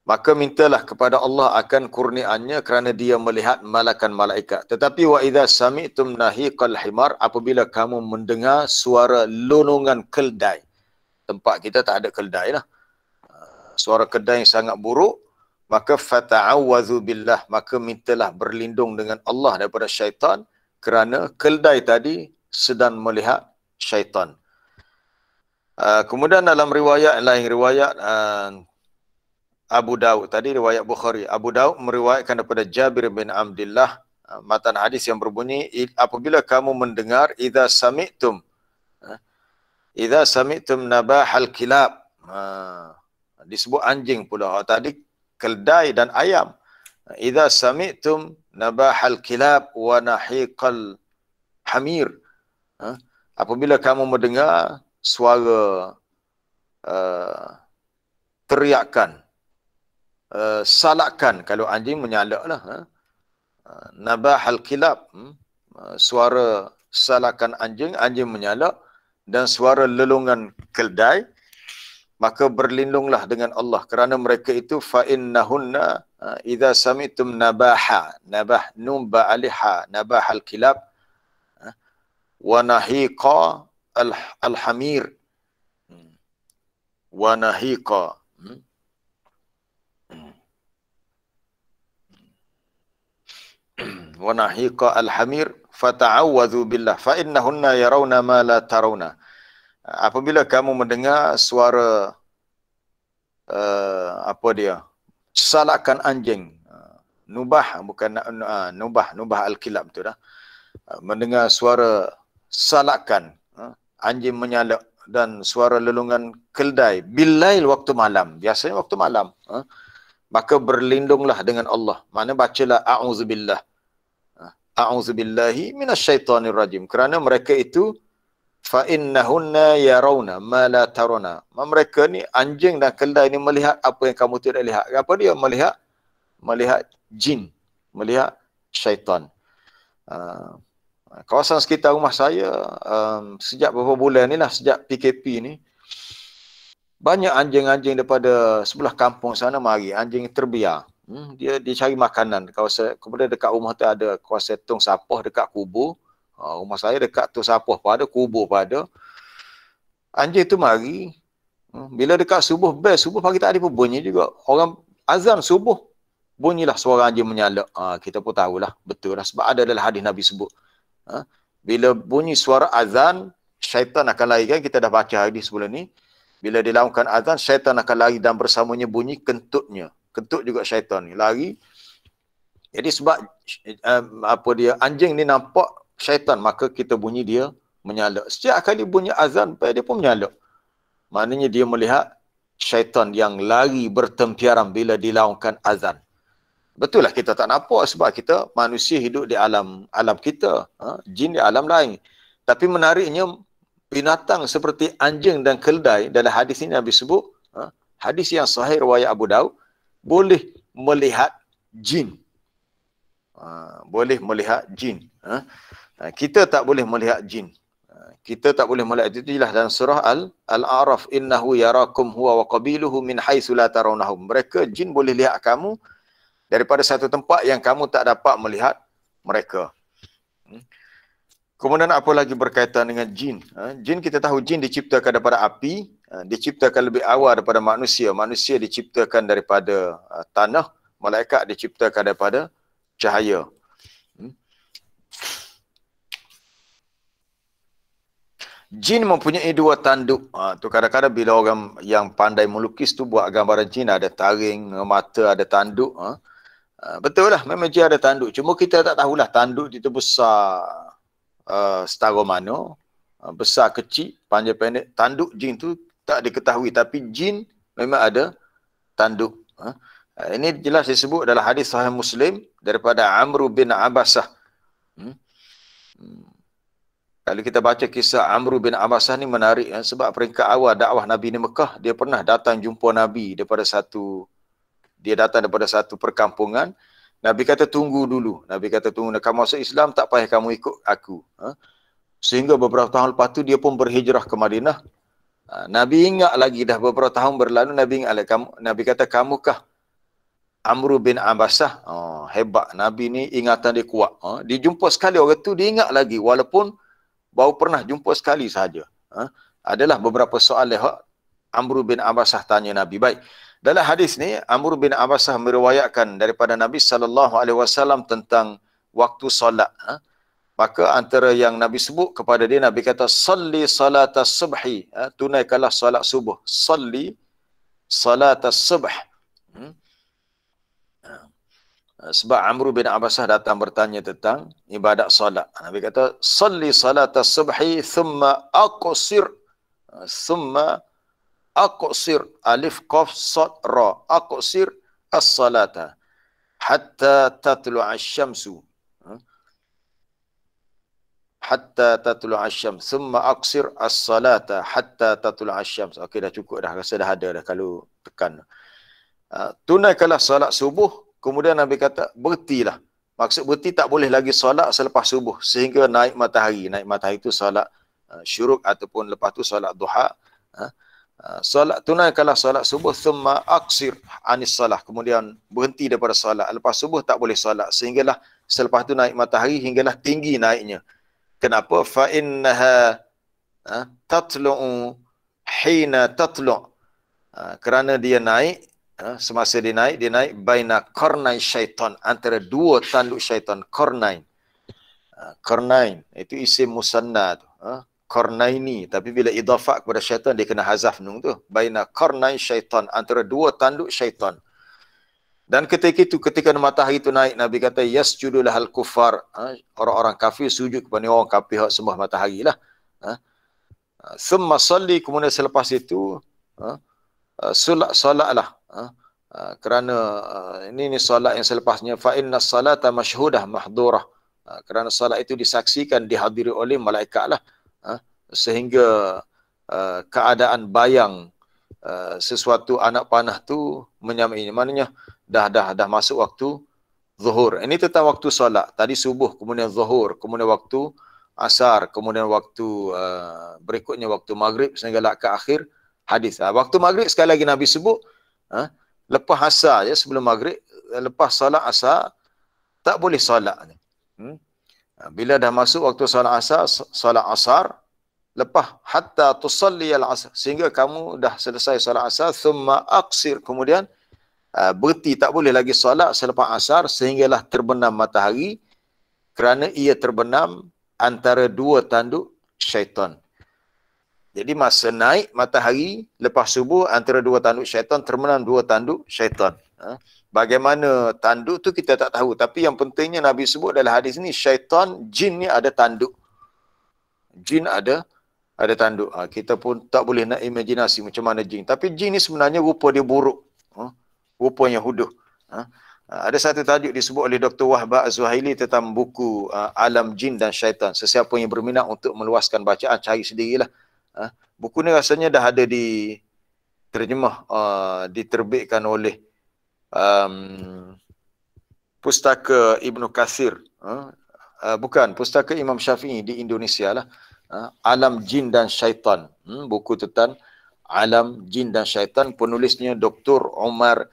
maka mintalah kepada Allah akan kurniaannya kerana dia melihat malakan malaikat. Tetapi wa idza sami'tum nahiqal himar, apabila kamu mendengar suara lonongan keldai. Tempat kita tak ada keldai lah. Suara keldai yang sangat buruk, maka fata'awwadhu billah, maka mintalah berlindung dengan Allah daripada syaitan, kerana keldai tadi sedang melihat syaitan. Kemudian dalam riwayat lain, riwayat Abu Daud, tadi riwayat Bukhari, Abu Daud meriwayatkan daripada Jabir bin Abdullah, matan hadis yang berbunyi, apabila kamu mendengar idza sami'tum nabahal kilab, disebut anjing pula, tadi keldai dan ayam. Idza sami'tum nabahal kilab wa nahiqal hamir, apabila kamu mendengar suara teriakan, salakan, kalau anjing menyalak lah, nabahal kilab, suara salakan anjing menyalak, dan suara lelungan keldai, maka berlindunglah dengan Allah, kerana mereka itu fa innahunna idza sami'tum nabah nun ba'aliha nabahal kilab wa nahiqa al-hamir wa nahiqa wa nahiqa al-hamir fata'awwadhu billah fa innahunna yarawna ma la tarawna. Apabila kamu mendengar suara salakan anjing, nubah, bukan nubah al-kilab tu dah, mendengar suara salakan anjing menyalak dan suara lelungan keldai billail, waktu malam, biasanya waktu malam, maka berlindunglah dengan Allah. Mana bacalah a'udzubillahi minasyaitonir rajim, kerana mereka itu fa innahunna yarawna ma la taruna, mereka ni anjing dan keldai ni melihat apa yang kamu tidak lihat. Apa dia melihat jin, melihat syaitan. Kawasan sekitar rumah saya, sejak beberapa bulan ni lah, sejak PKP ni, banyak anjing-anjing daripada sebelah kampung sana mari, anjing terbiar. Dia cari makanan. Kemudian dekat rumah tu ada kawasan tong sampah dekat kubur. Rumah saya dekat tong sampah pun ada, kubur pun ada. Anjing tu mari, bila dekat subuh, subuh pagi tadi pun bunyi juga. Orang azan subuh, bunyilah suara anjing menyalak. Kita pun tahulah, betul lah, sebab ada dalam hadis Nabi sebut. Bila bunyi suara azan, syaitan akan lari, kan kita dah baca hadis sebelum ni. Bila dilakukan azan, syaitan akan lari dan bersamanya bunyi kentutnya. Kentut juga syaitan ni lari. Jadi sebab anjing ni nampak syaitan, maka kita bunyi dia menyalak. Setiap kali bunyi azan, dia pun menyalak. Maknanya dia melihat syaitan yang lari bertempiaran bila dilakukan azan. Betul lah kita tak nampak sebab kita manusia hidup di alam kita, jin di alam lain. Tapi menariknya, binatang seperti anjing dan keledai, dalam hadis ini Nabi sebut, hadis yang sahih riwayat Abu Daud, boleh melihat jin. Boleh melihat jin. Kita tak boleh melihat jin. Kita tak boleh melihat. Itu jelas dalam surah Al-A'raf, innahu yarakum huwa wa qabiluhu min haitsu la tarawnahum. Mereka jin boleh lihat kamu daripada satu tempat yang kamu tak dapat melihat mereka. Kemudian apa lagi berkaitan dengan jin? Jin, kita tahu jin diciptakan daripada api, diciptakan lebih awal daripada manusia. Manusia diciptakan daripada tanah, malaikat diciptakan daripada cahaya. Jin mempunyai dua tanduk. Tu kadang-kadang bila orang yang pandai melukis tu buat gambaran jin, ada taring, mata, ada tanduk. Betul lah, memang jin ada tanduk. Cuma kita tak tahulah tanduk itu besar setara mana, besar kecil, panjang pendek. Tanduk jin tu tak diketahui, tapi jin memang ada tanduk. Ini jelas disebut dalam hadis Sahih Muslim daripada Amr bin Abasah. Kalau kita baca kisah Amr bin Abasah ni menarik, sebab peringkat awal dakwah Nabi di Mekah, dia pernah datang jumpa Nabi dia datang daripada satu perkampungan. Nabi kata tunggu dulu. Nabi kata tunggu, kamu masuk Islam tak payah kamu ikut aku. Sehingga beberapa tahun lepas tu dia pun berhijrah ke Madinah. Nabi ingat lagi, dah beberapa tahun berlalu, Nabi ingat lagi. Nabi kata, kamukah Amr bin Abasah? Hebat. Nabi ni ingatan dia kuat. Dia jumpa sekali orang tu, dia ingat lagi. Walaupun baru pernah jumpa sekali sahaja. Adalah beberapa soalan Amr bin Abasah tanya Nabi. Baik. Dalam hadis ni, Amr bin Abasah meriwayatkan daripada Nabi SAW tentang waktu solat. Maka antara yang Nabi sebut kepada dia, Nabi kata, salli salatas subhi. Tunaikanlah solat subuh. Salli salatas subh. Sebab Amr bin Abasah datang bertanya tentang ibadat solat. Nabi kata, salli salatas subhi thumma aqsir. Thumma aqsir. Alif, qaf, sad, ra. Aqsir as-salata. Hatta tatlu'a asy-syamsu. Hatta tatlu'a asy-syams. Thumma aqsir as-salata. Hatta tatlu'a asy-syams. Okey, dah cukup dah. Rasa dah ada dah kalau tekan. Tunaikanlah solat subuh. Kemudian Nabi kata, berhentilah. Maksud berhenti, tak boleh lagi solat selepas subuh. Sehingga naik matahari. Naik matahari itu solat syuruk ataupun lepas tu solat duha. Solat, tunaikanlah solat subuh. Thumma aqsir anis salah. Kemudian berhenti daripada solat. Lepas subuh tak boleh solat. Sehinggalah selepas tu naik matahari, hinggalah tinggi naiknya. Kenapa? Fa'innaha tatlu'u hina tatlu'. Kerana dia naik, semasa dia naik baina qarnai syaitan, antara dua tanduk syaitan. Qarnain. Qarnain itu isim musanna tu. Qarnaini, tapi bila idafah kepada syaitan dia kena hazaf nun tu. Baina qarnai syaitan, antara dua tanduk syaitan. Dan ketika itu, ketika matahari itu naik, Nabi kata yasjudu lahal kuffar. Orang-orang kafir sujud kepada orang kafir hak sembah matahari lah. Thumma salli, kemudian selepas itu solatlah. Kerana ini solat yang selepasnya, fa inna salata masyhudah mahdurah. Kerana solat itu disaksikan, dihadiri oleh malaikat lah. Sehingga keadaan bayang sesuatu anak panah tu menyamai. Maknanya dah masuk waktu zuhur. Ini tentang waktu solat. Tadi subuh, kemudian zuhur, kemudian waktu asar, kemudian waktu berikutnya waktu maghrib sehinggalah ke akhir hadis. Waktu maghrib sekali lagi Nabi sebut, lepas asar je, sebelum maghrib, lepas solat asar tak boleh solat. Bila dah masuk waktu solat asar, lepas hatta tusalli al-asr, sehingga kamu dah selesai solat asar, thumma aqsir, kemudian berhenti, tak boleh lagi solat selepas asar sehinggalah terbenam matahari, kerana ia terbenam antara dua tanduk syaitan. Jadi masa naik matahari lepas subuh, antara dua tanduk syaitan, terbenam dua tanduk syaitan. Bagaimana tanduk tu kita tak tahu, tapi yang pentingnya Nabi sebut dalam hadis ni, syaitan, jin ni ada tanduk. Jin ada tanduk. Kita pun tak boleh nak imajinasi macam mana jin. Tapi jin ni sebenarnya rupa dia buruk. Rupanya huduh. Ada satu tajuk disebut oleh Dr. Wahbah Az-Zuhaili tentang buku Alam Jin dan Syaitan. Sesiapa yang berminat untuk meluaskan bacaan, cari sendirilah. Buku ni rasanya dah ada terjemah, diterbitkan oleh Pustaka Ibnu Katsir. Bukan, Pustaka Imam Syafi'i di Indonesia lah. Alam Jin dan Syaitan. Buku tentang Alam Jin dan Syaitan. Penulisnya Dr. Umar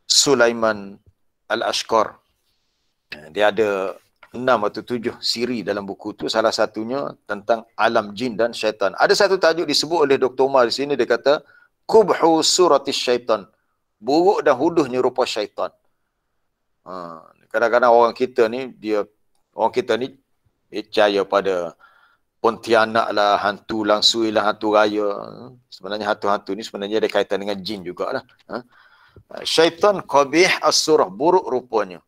Sulaiman Al-Ashqar. Dia ada 6 atau 7 siri dalam buku tu. Salah satunya tentang alam jin dan syaitan. Ada satu tajuk disebut oleh Dr. Umar di sini, dia kata Qubhu suratis syaitan. Buruk dan huduhnya rupa syaitan. Kadang-kadang orang kita ni percaya pada Pontianak lah, hantu langsui lah, hantu raya. Sebenarnya hantu-hantu ni sebenarnya ada kaitan dengan jin jugalah. Syaitan qabih as-surah, buruk rupanya.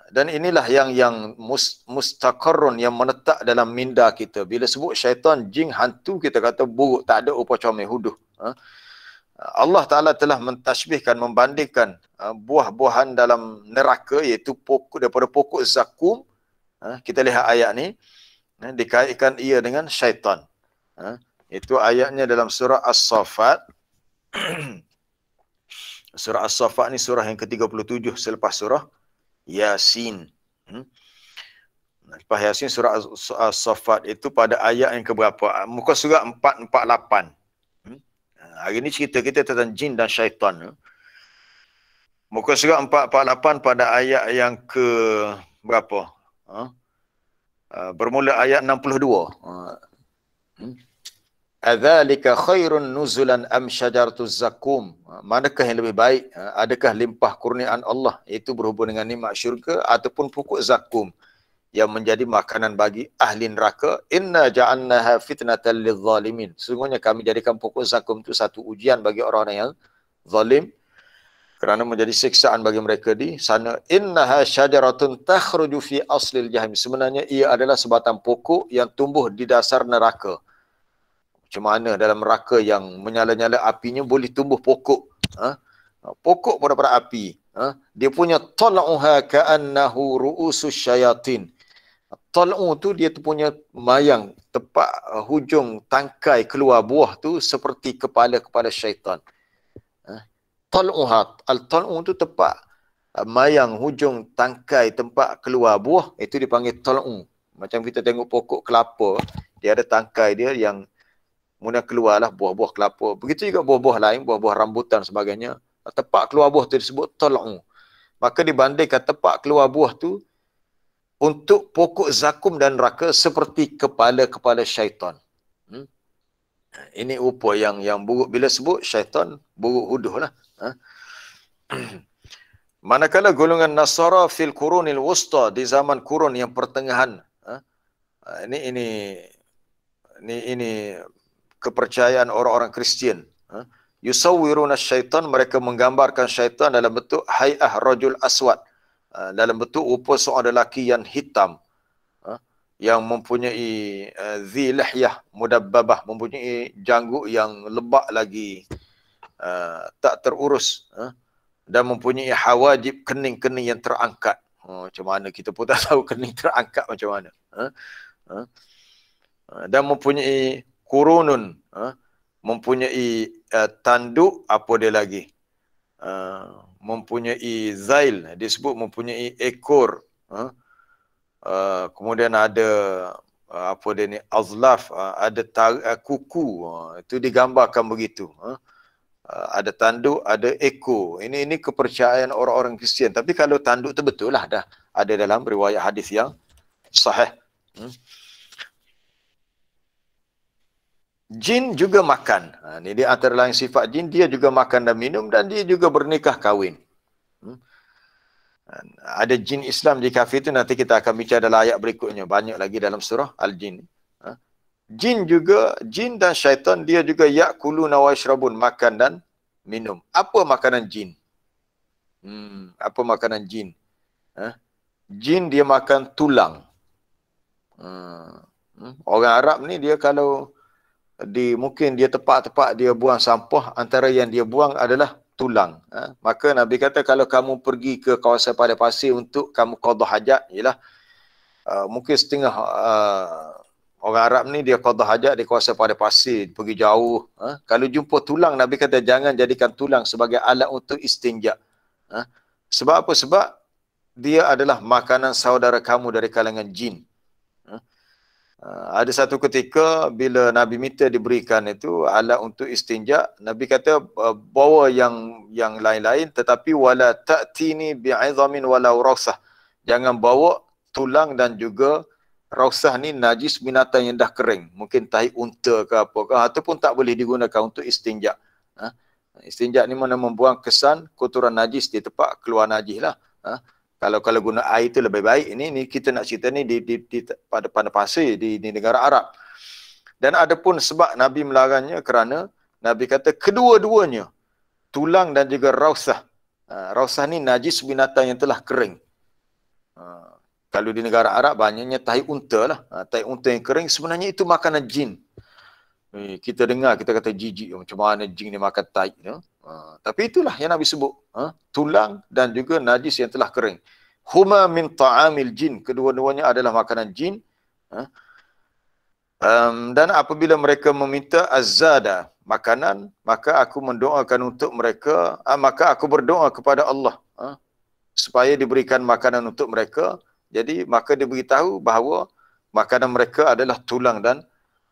Dan inilah yang mustaqarrun, yang menetap dalam minda kita. Bila sebut syaitan, jin, hantu, kita kata buruk, tak ada rupa comel, huduh. Allah Ta'ala telah mentashbihkan, membandingkan buah-buahan dalam neraka, iaitu pokok, daripada pokok zakum. Kita lihat ayat ni, dikaitkan ia dengan syaitan. Itu ayatnya dalam surah As-Saffat. Surah As-Saffat ni surah yang ke-37 selepas surah Yasin. Lepas Yasin, surah As-Saffat itu pada ayat yang keberapa? Muka surah 448. Hari ni cerita kita tentang jin dan syaitan. Muka surah 448 pada ayat yang ke berapa? Bermula ayat 62. Adzalika khairun nuzulan am syajaratuz zakum. Manakah yang lebih baik? Adakah limpah kurniaan Allah, iaitu berhubung dengan nikmat syurga, ataupun pokok zakum yang menjadi makanan bagi ahli neraka? Inna ja'alnaha fitnatan lizzalimin. Sesungguhnya kami jadikan pokok zakum itu satu ujian bagi orang-orang yang zalim, kerana menjadi siksaan bagi mereka di sana. Innaha syajaratun takhruju fi aslil jahim. Sebenarnya ia adalah sebatang pokok yang tumbuh di dasar neraka. Macam mana dalam neraka yang menyala-nyala apinya boleh tumbuh pokok? Pokok daripada api. Dia punya tal'uha ka'annahu ru'usus syayatin. Tal'u tu dia tu punya mayang, tepat hujung tangkai keluar buah tu seperti kepala-kepala syaitan. Tal'uha, al-tal'u tu tepat mayang hujung tangkai tempat keluar buah, itu dipanggil tal'u. Macam kita tengok pokok kelapa, dia ada tangkai dia yang mula keluarlah buah-buah kelapa. Begitu juga buah-buah lain, buah-buah rambutan sebagainya. Tepat keluar buah tu disebut tal'u. Maka dibandingkan tepat keluar buah tu untuk pokok zakum dan neraka seperti kepala-kepala syaitan. Ini rupa yang buruk. Bila sebut syaitan, buruk huduh lah. Manakala golongan Nasara fil qurunil wusta, di zaman kurun yang pertengahan. Ini kepercayaan orang-orang Kristian. Yusawwiruna syaitan, mereka menggambarkan syaitan dalam bentuk hay'ah rajul aswad, dalam bentuk rupa seorang lelaki yang hitam, yang mempunyai zilahyah mudabbabah, mempunyai janggut yang lebak lagi, tak terurus, dan mempunyai hawajib, kening-kening yang terangkat. Macam mana kita pun tak tahu kening terangkat macam mana. Dan mempunyai kurunun, mempunyai tanduk, apa dia lagi, mempunyai zail, disebut mempunyai ekor, kemudian ada apa dia ni, azlaf, ada kuku, itu digambarkan begitu. Ada tanduk, ada ekor. Ini kepercayaan orang-orang Kristian. Tapi kalau tanduk tu betul lah, dah ada dalam riwayat hadis yang sahih. Jin juga makan. Ini dia antara lain sifat jin, dia juga makan dan minum, dan dia juga bernikah kahwin. Ada jin Islam di kafir itu, nanti kita akan bicara dalam ayat berikutnya. Banyak lagi dalam surah Al-Jin. Jin juga, jin dan syaitan, dia juga ya'kuluna wa yashrabun, makan dan minum. Apa makanan jin? Apa makanan jin? Jin dia makan tulang. Orang Arab ni dia kalau mungkin dia tepat dia buang sampah, antara yang dia buang adalah tulang. Maka Nabi kata kalau kamu pergi ke kawasan padang pasir untuk kamu qada hajat, ialah mungkin setengah orang Arab ni dia qada hajat di kawasan padang pasir, pergi jauh. Kalau jumpa tulang, Nabi kata jangan jadikan tulang sebagai alat untuk istinja. Sebab apa? Sebab dia adalah makanan saudara kamu dari kalangan jin. Ada satu ketika bila Nabi minta diberikan itu alat untuk istinja, Nabi kata bawa yang lain-lain, tetapi wala ta'tini bi'izamin walau rausah. Jangan bawa tulang dan juga rausah ni najis binatang yang dah kering. Mungkin tahi unta ke apakah, ataupun tak boleh digunakan untuk istinja. Istinja ni mana membuang kesan kotoran najis di tempat keluar najis lah. Kalau guna air itu lebih baik. Ini kita nak cerita ni pada pasir di negara Arab. Dan ada pun sebab Nabi melarangnya kerana Nabi kata kedua-duanya, tulang dan juga rausah. Rausah ni najis binatang yang telah kering. Kalau di negara Arab banyaknya tahi unta lah. Tahi unta yang kering sebenarnya itu makanan jin. Kita dengar, kita kata jijik. Macam mana jin ni makan tahi. Tapi itulah yang Nabi sebut. Tulang dan juga najis yang telah kering. Huma min ta'amil jin. Kedua-duanya adalah makanan jin. Dan apabila mereka meminta azada, makanan, maka aku mendoakan untuk mereka, maka aku berdoa kepada Allah supaya diberikan makanan untuk mereka. Jadi maka diberitahu bahawa makanan mereka adalah tulang dan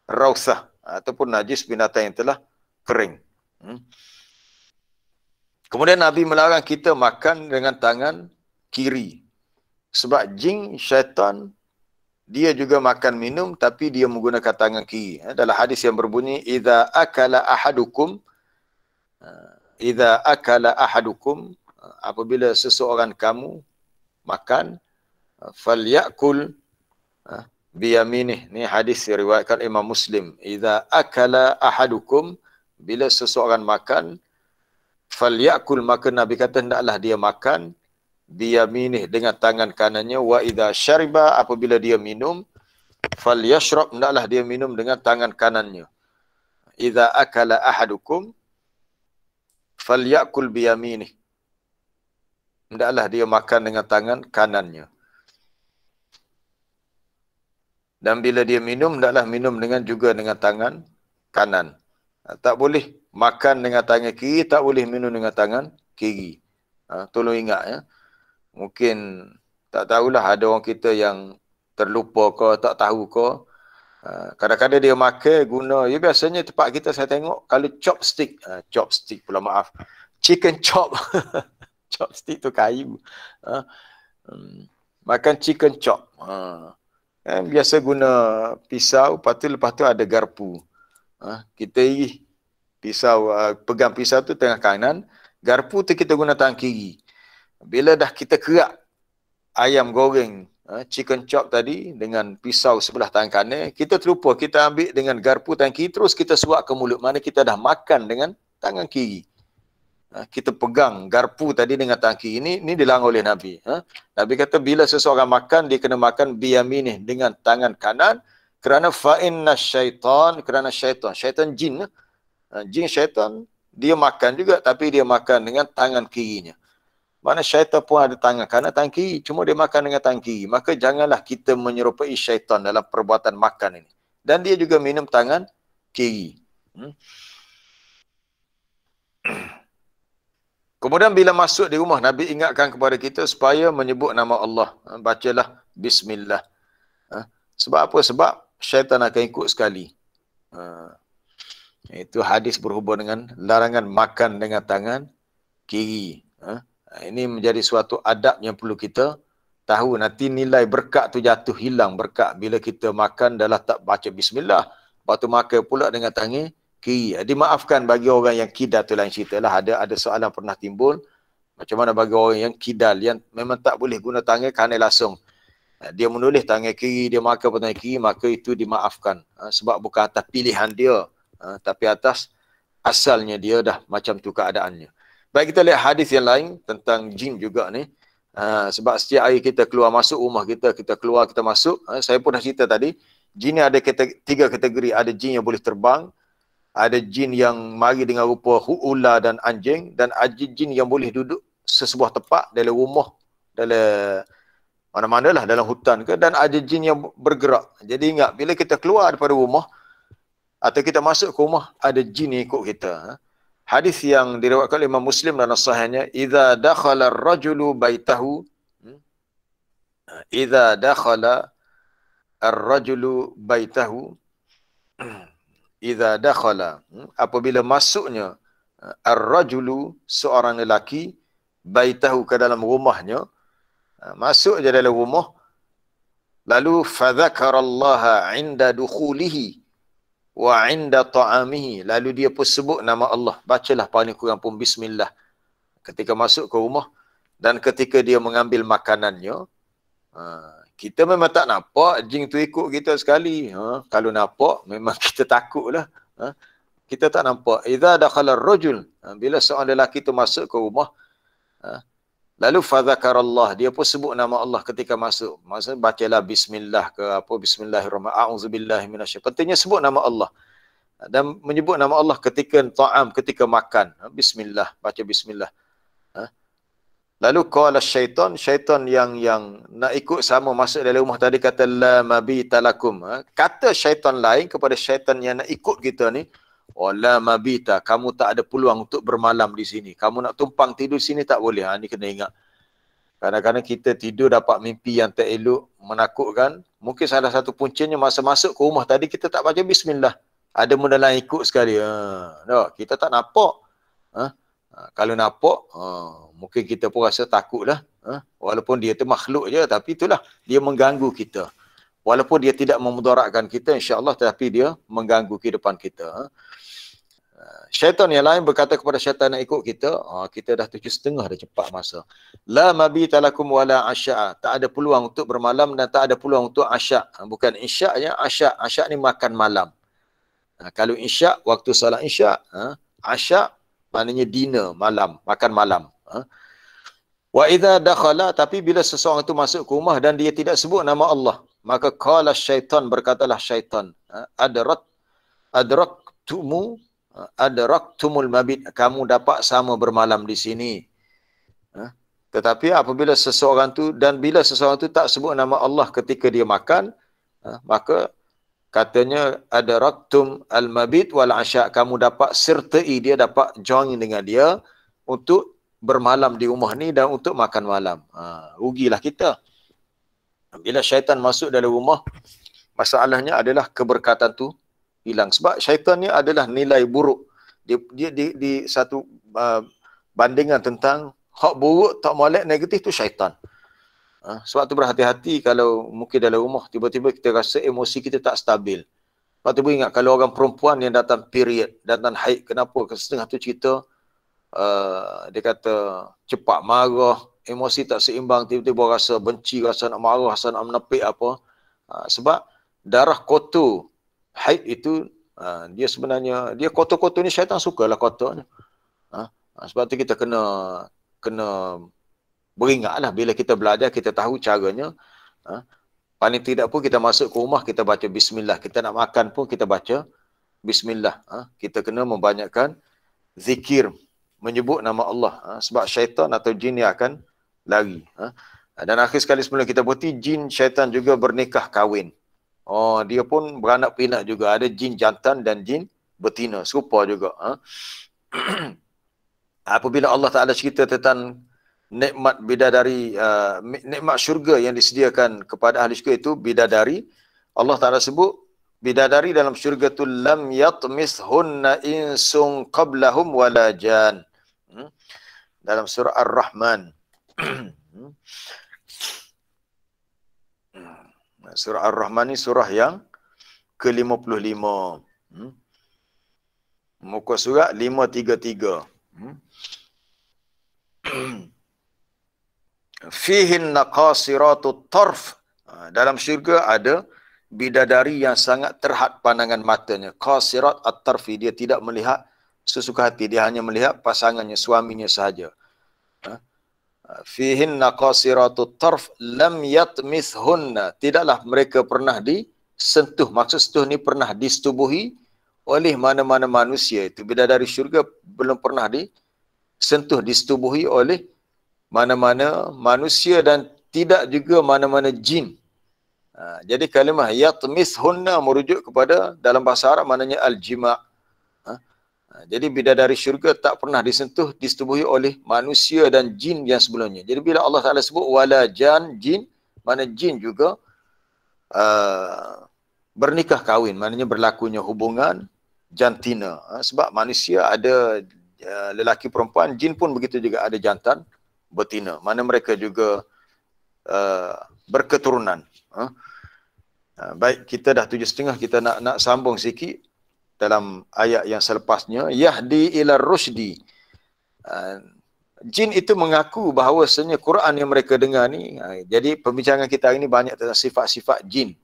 rausah ataupun najis binatang yang telah kering. Kemudian Nabi melarang kita makan dengan tangan kiri. Sebab jin, syaitan, dia juga makan minum tapi dia menggunakan tangan kiri. Dalam hadis yang berbunyi, Idza akala ahadukum, apabila seseorang kamu makan, falyakul biyaminih. Ini hadis diriwayatkan Imam Muslim. Idza akala ahadukum, bila seseorang makan, falyakul, maka Nabi kata hendaklah dia makan biyaminih, dengan tangan kanannya. Wa idza syariba, apabila dia minum, falyashrab, hendaklah dia minum dengan tangan kanannya. Idza akala ahadukum falyakul biyaminih, hendaklah dia makan dengan tangan kanannya. Dan bila dia minum, hendaklah minum juga dengan tangan kanan. Tak boleh makan dengan tangan kiri, tak boleh minum dengan tangan kiri. Tolong ingat ya. Mungkin tak tahulah, ada orang kita yang terlupa ke, tak tahu ke. Kadang-kadang dia makan guna, ya biasanya tempat kita saya tengok kalau chopstick pula, maaf. Chicken chop. Chopstick tu kayu. Makan chicken chop. Biasa guna pisau, lepas tu ada garpu. Kita pisau, pegang pisau tu tengah kanan, garpu tu kita guna tangan kiri. Bila dah kita kerak ayam goreng, chicken chop tadi dengan pisau sebelah tangan kanan, kita terlupa, kita ambil dengan garpu tangan kiri, terus kita suap ke mulut. Mana kita dah makan dengan tangan kiri. Kita pegang garpu tadi dengan tangan kiri. Ini dilarang oleh Nabi. Nabi kata bila seseorang makan, dia kena makan biyaminih, dengan tangan kanan. Kerana fa'inna syaitan, kerana syaitan jin. Jin syaitan, dia makan juga, tapi dia makan dengan tangan kirinya. Mana syaitan pun ada tangan kanan, tangan kiri. Cuma dia makan dengan tangan kiri. Maka janganlah kita menyerupai syaitan dalam perbuatan makan ini. Dan dia juga minum tangan kiri. Kemudian bila masuk di rumah, Nabi ingatkan kepada kita supaya menyebut nama Allah. Bacalah Bismillah. Sebab apa? Sebab syaitan akan ikut sekali. Itu hadis berhubung dengan larangan makan dengan tangan kiri. Ini menjadi suatu adab yang perlu kita tahu. Nanti nilai berkat tu jatuh, hilang berkat bila kita makan adalah tak baca Bismillah. Lepas tu makan pula dengan tangan kiri. Dimaafkan bagi orang yang kidal, tu lain cerita lah. Ada soalan pernah timbul. Macam mana bagi orang yang kidal, yang memang tak boleh guna tangan kanan langsung. Dia menulis tangan kiri, dia makan tangan kiri, maka itu dimaafkan. Sebab bukan atas pilihan dia, tapi atas asalnya dia dah macam tu keadaannya. Baik, kita lihat hadis yang lain tentang jin juga ni. Sebab setiap hari kita keluar masuk rumah kita, kita keluar, kita masuk. Saya pun dah cerita tadi, jin ni ada tiga kategori. Ada jin yang boleh terbang, ada jin yang mari dengan rupa ular dan anjing, dan ada jin yang boleh duduk sesebuah tempat dalam rumah, dalam mana-mana lah, dalam hutan ke, dan ada jin yang bergerak. Jadi ingat, bila kita keluar daripada rumah atau kita masuk ke rumah, ada jin yang ikut kita. Hadis yang diriwayatkan oleh Imam Muslim dalam sahihnya, idza dakhala ar-rajulu baitahu, idza dakhala ar-rajulu baitahu, idza dakhala, apabila masuknya ar-rajulu, seorang lelaki, baitahu, ke dalam rumahnya, masuk je dalam rumah, lalu fadzakarallaha 'inda dukhulihi wa 'inda ta'amihi, lalu dia pun sebut nama Allah, bacalah paling kurang pun bismillah ketika masuk ke rumah dan ketika dia mengambil makanannya. Kita memang tak nampak jin tu ikut kita sekali. Kalau nampak memang kita takutlah. Kita tak nampak. Idza dakhala ar-rajul, bila seorang lelaki tu masuk ke rumah, lalu fadzakarallah, dia pun sebut nama Allah ketika masuk. Maksudnya bacalah bismillah ke apa, bismillahirrahmanirrahim, a'udzubillahi minasyaitanir. Pentingnya sebut nama Allah. Dan menyebut nama Allah ketika ta'am, ketika makan. Bismillah, baca bismillah. Lalu qala syaitan, syaitan yang nak ikut sama masuk dalam rumah tadi kata la mabita lakum. Kata syaitan lain kepada syaitan yang nak ikut kita ni, oh la mabita, kamu tak ada peluang untuk bermalam di sini. Kamu nak tumpang tidur sini tak boleh. Ni kena ingat. Kadang-kadang kita tidur dapat mimpi yang tak elok, menakutkan. Mungkin salah satu puncanya masa masuk ke rumah tadi kita tak baca bismillah. Ada benda lain ikut sekali. Kita tak nampak. Kalau nampak, mungkin kita pun rasa takutlah. Walaupun dia tu makhluk je, tapi itulah, dia mengganggu kita. Walaupun dia tidak memudaratkan kita, insya-Allah, tetapi dia mengganggu kehidupan kita. Syaitan yang lain berkata kepada syaitan nak ikut kita, kita dah 7:30 dah cepat masa. La mabita lakum wala asya'a, tak ada peluang untuk bermalam dan tak ada peluang untuk asya'. Bukan isya' ya, asya'. Asya' ni makan malam. Kalau isya', waktu salat isya', asya' maknanya dinner, malam, makan malam. Wa idza dakhala, tapi bila seseorang itu masuk ke rumah dan dia tidak sebut nama Allah, maka qala syaitan, berkatalah syaitan, adraktumul mabit, kamu dapat sama bermalam di sini. Tetapi apabila seseorang tu, dan bila seseorang tu tak sebut nama Allah ketika dia makan, maka katanya adraktum al-mabit wal asya, kamu dapat sertai dia, dapat join dengan dia untuk bermalam di rumah ni dan untuk makan malam. Rugilah kita. Bila syaitan masuk dalam rumah, masalahnya adalah keberkatan tu hilang. Sebab syaitan ni adalah nilai buruk. Dia di satu bandingan tentang hak buruk, tak molek, negatif tu syaitan. Sebab tu berhati-hati kalau mungkin dalam rumah tiba-tiba kita rasa emosi kita tak stabil. Sebab tu ingat, kalau orang perempuan yang datang period, datang haid, kenapa? Setengah tu cerita, dia kata cepat marah, emosi tak seimbang, tiba-tiba rasa benci, rasa nak marah, rasa nak menepik apa. Sebab darah kotor haid itu, dia sebenarnya, dia kotor-kotor ni syaitan sukalah kotornya. Sebab tu kita kena beringatlah bila kita belajar, kita tahu caranya. Paling tidak pun kita masuk ke rumah, kita baca bismillah. Kita nak makan pun kita baca bismillah. Kita kena membanyakkan zikir, menyebut nama Allah. Sebab syaitan atau jin yang akan lari. Dan akhir sekali sebelum kita berhenti, jin syaitan juga bernikah kahwin. Dia pun beranak pinak juga. Ada jin jantan dan jin betina. Serupa juga. Apabila Allah Ta'ala cerita tentang nikmat bidadari, nikmat syurga yang disediakan kepada ahli syurga itu bidadari, Allah Ta'ala sebut bidadari dalam syurga itu lam yatmishunna insun qablahum wala jan. Dalam surah Ar-Rahman. Surah Ar-Rahman ni surah yang ke-55. Muka surat 533. Fihin naqasiratut tarf. Dalam syurga ada bidadari yang sangat terhad pandangan matanya. Qasirat at-tarfi, dia tidak melihat sesuka hati, dia hanya melihat pasangannya, suaminya sahaja. Fihin naqasiratut tarf lam yatmithunna, tidaklah mereka pernah disentuh. Maksud sentuh ni pernah disetubuhi oleh mana-mana manusia itu. Bidadari syurga belum pernah disentuh, disetubuhi oleh mana-mana manusia dan tidak juga mana-mana jin. Jadi kalimah yatmithunna merujuk kepada dalam bahasa Arab maknanya al-jima'. Jadi bidadari syurga tak pernah disentuh, disetubuhi oleh manusia dan jin yang sebelumnya. Jadi bila Allah Ta'ala sebut wala jan, jin, mana jin juga bernikah kahwin, maknanya berlakunya hubungan jantina. Sebab manusia ada lelaki perempuan, jin pun begitu juga ada jantan betina. Mana mereka juga berketurunan. Baik, kita dah 7.30, kita nak sambung sikit dalam ayat yang selepasnya. Yahdi ila rusydi. Jin itu mengaku bahawasanya Quran yang mereka dengar ni, jadi pembincangan kita hari ini banyak tentang sifat-sifat jin.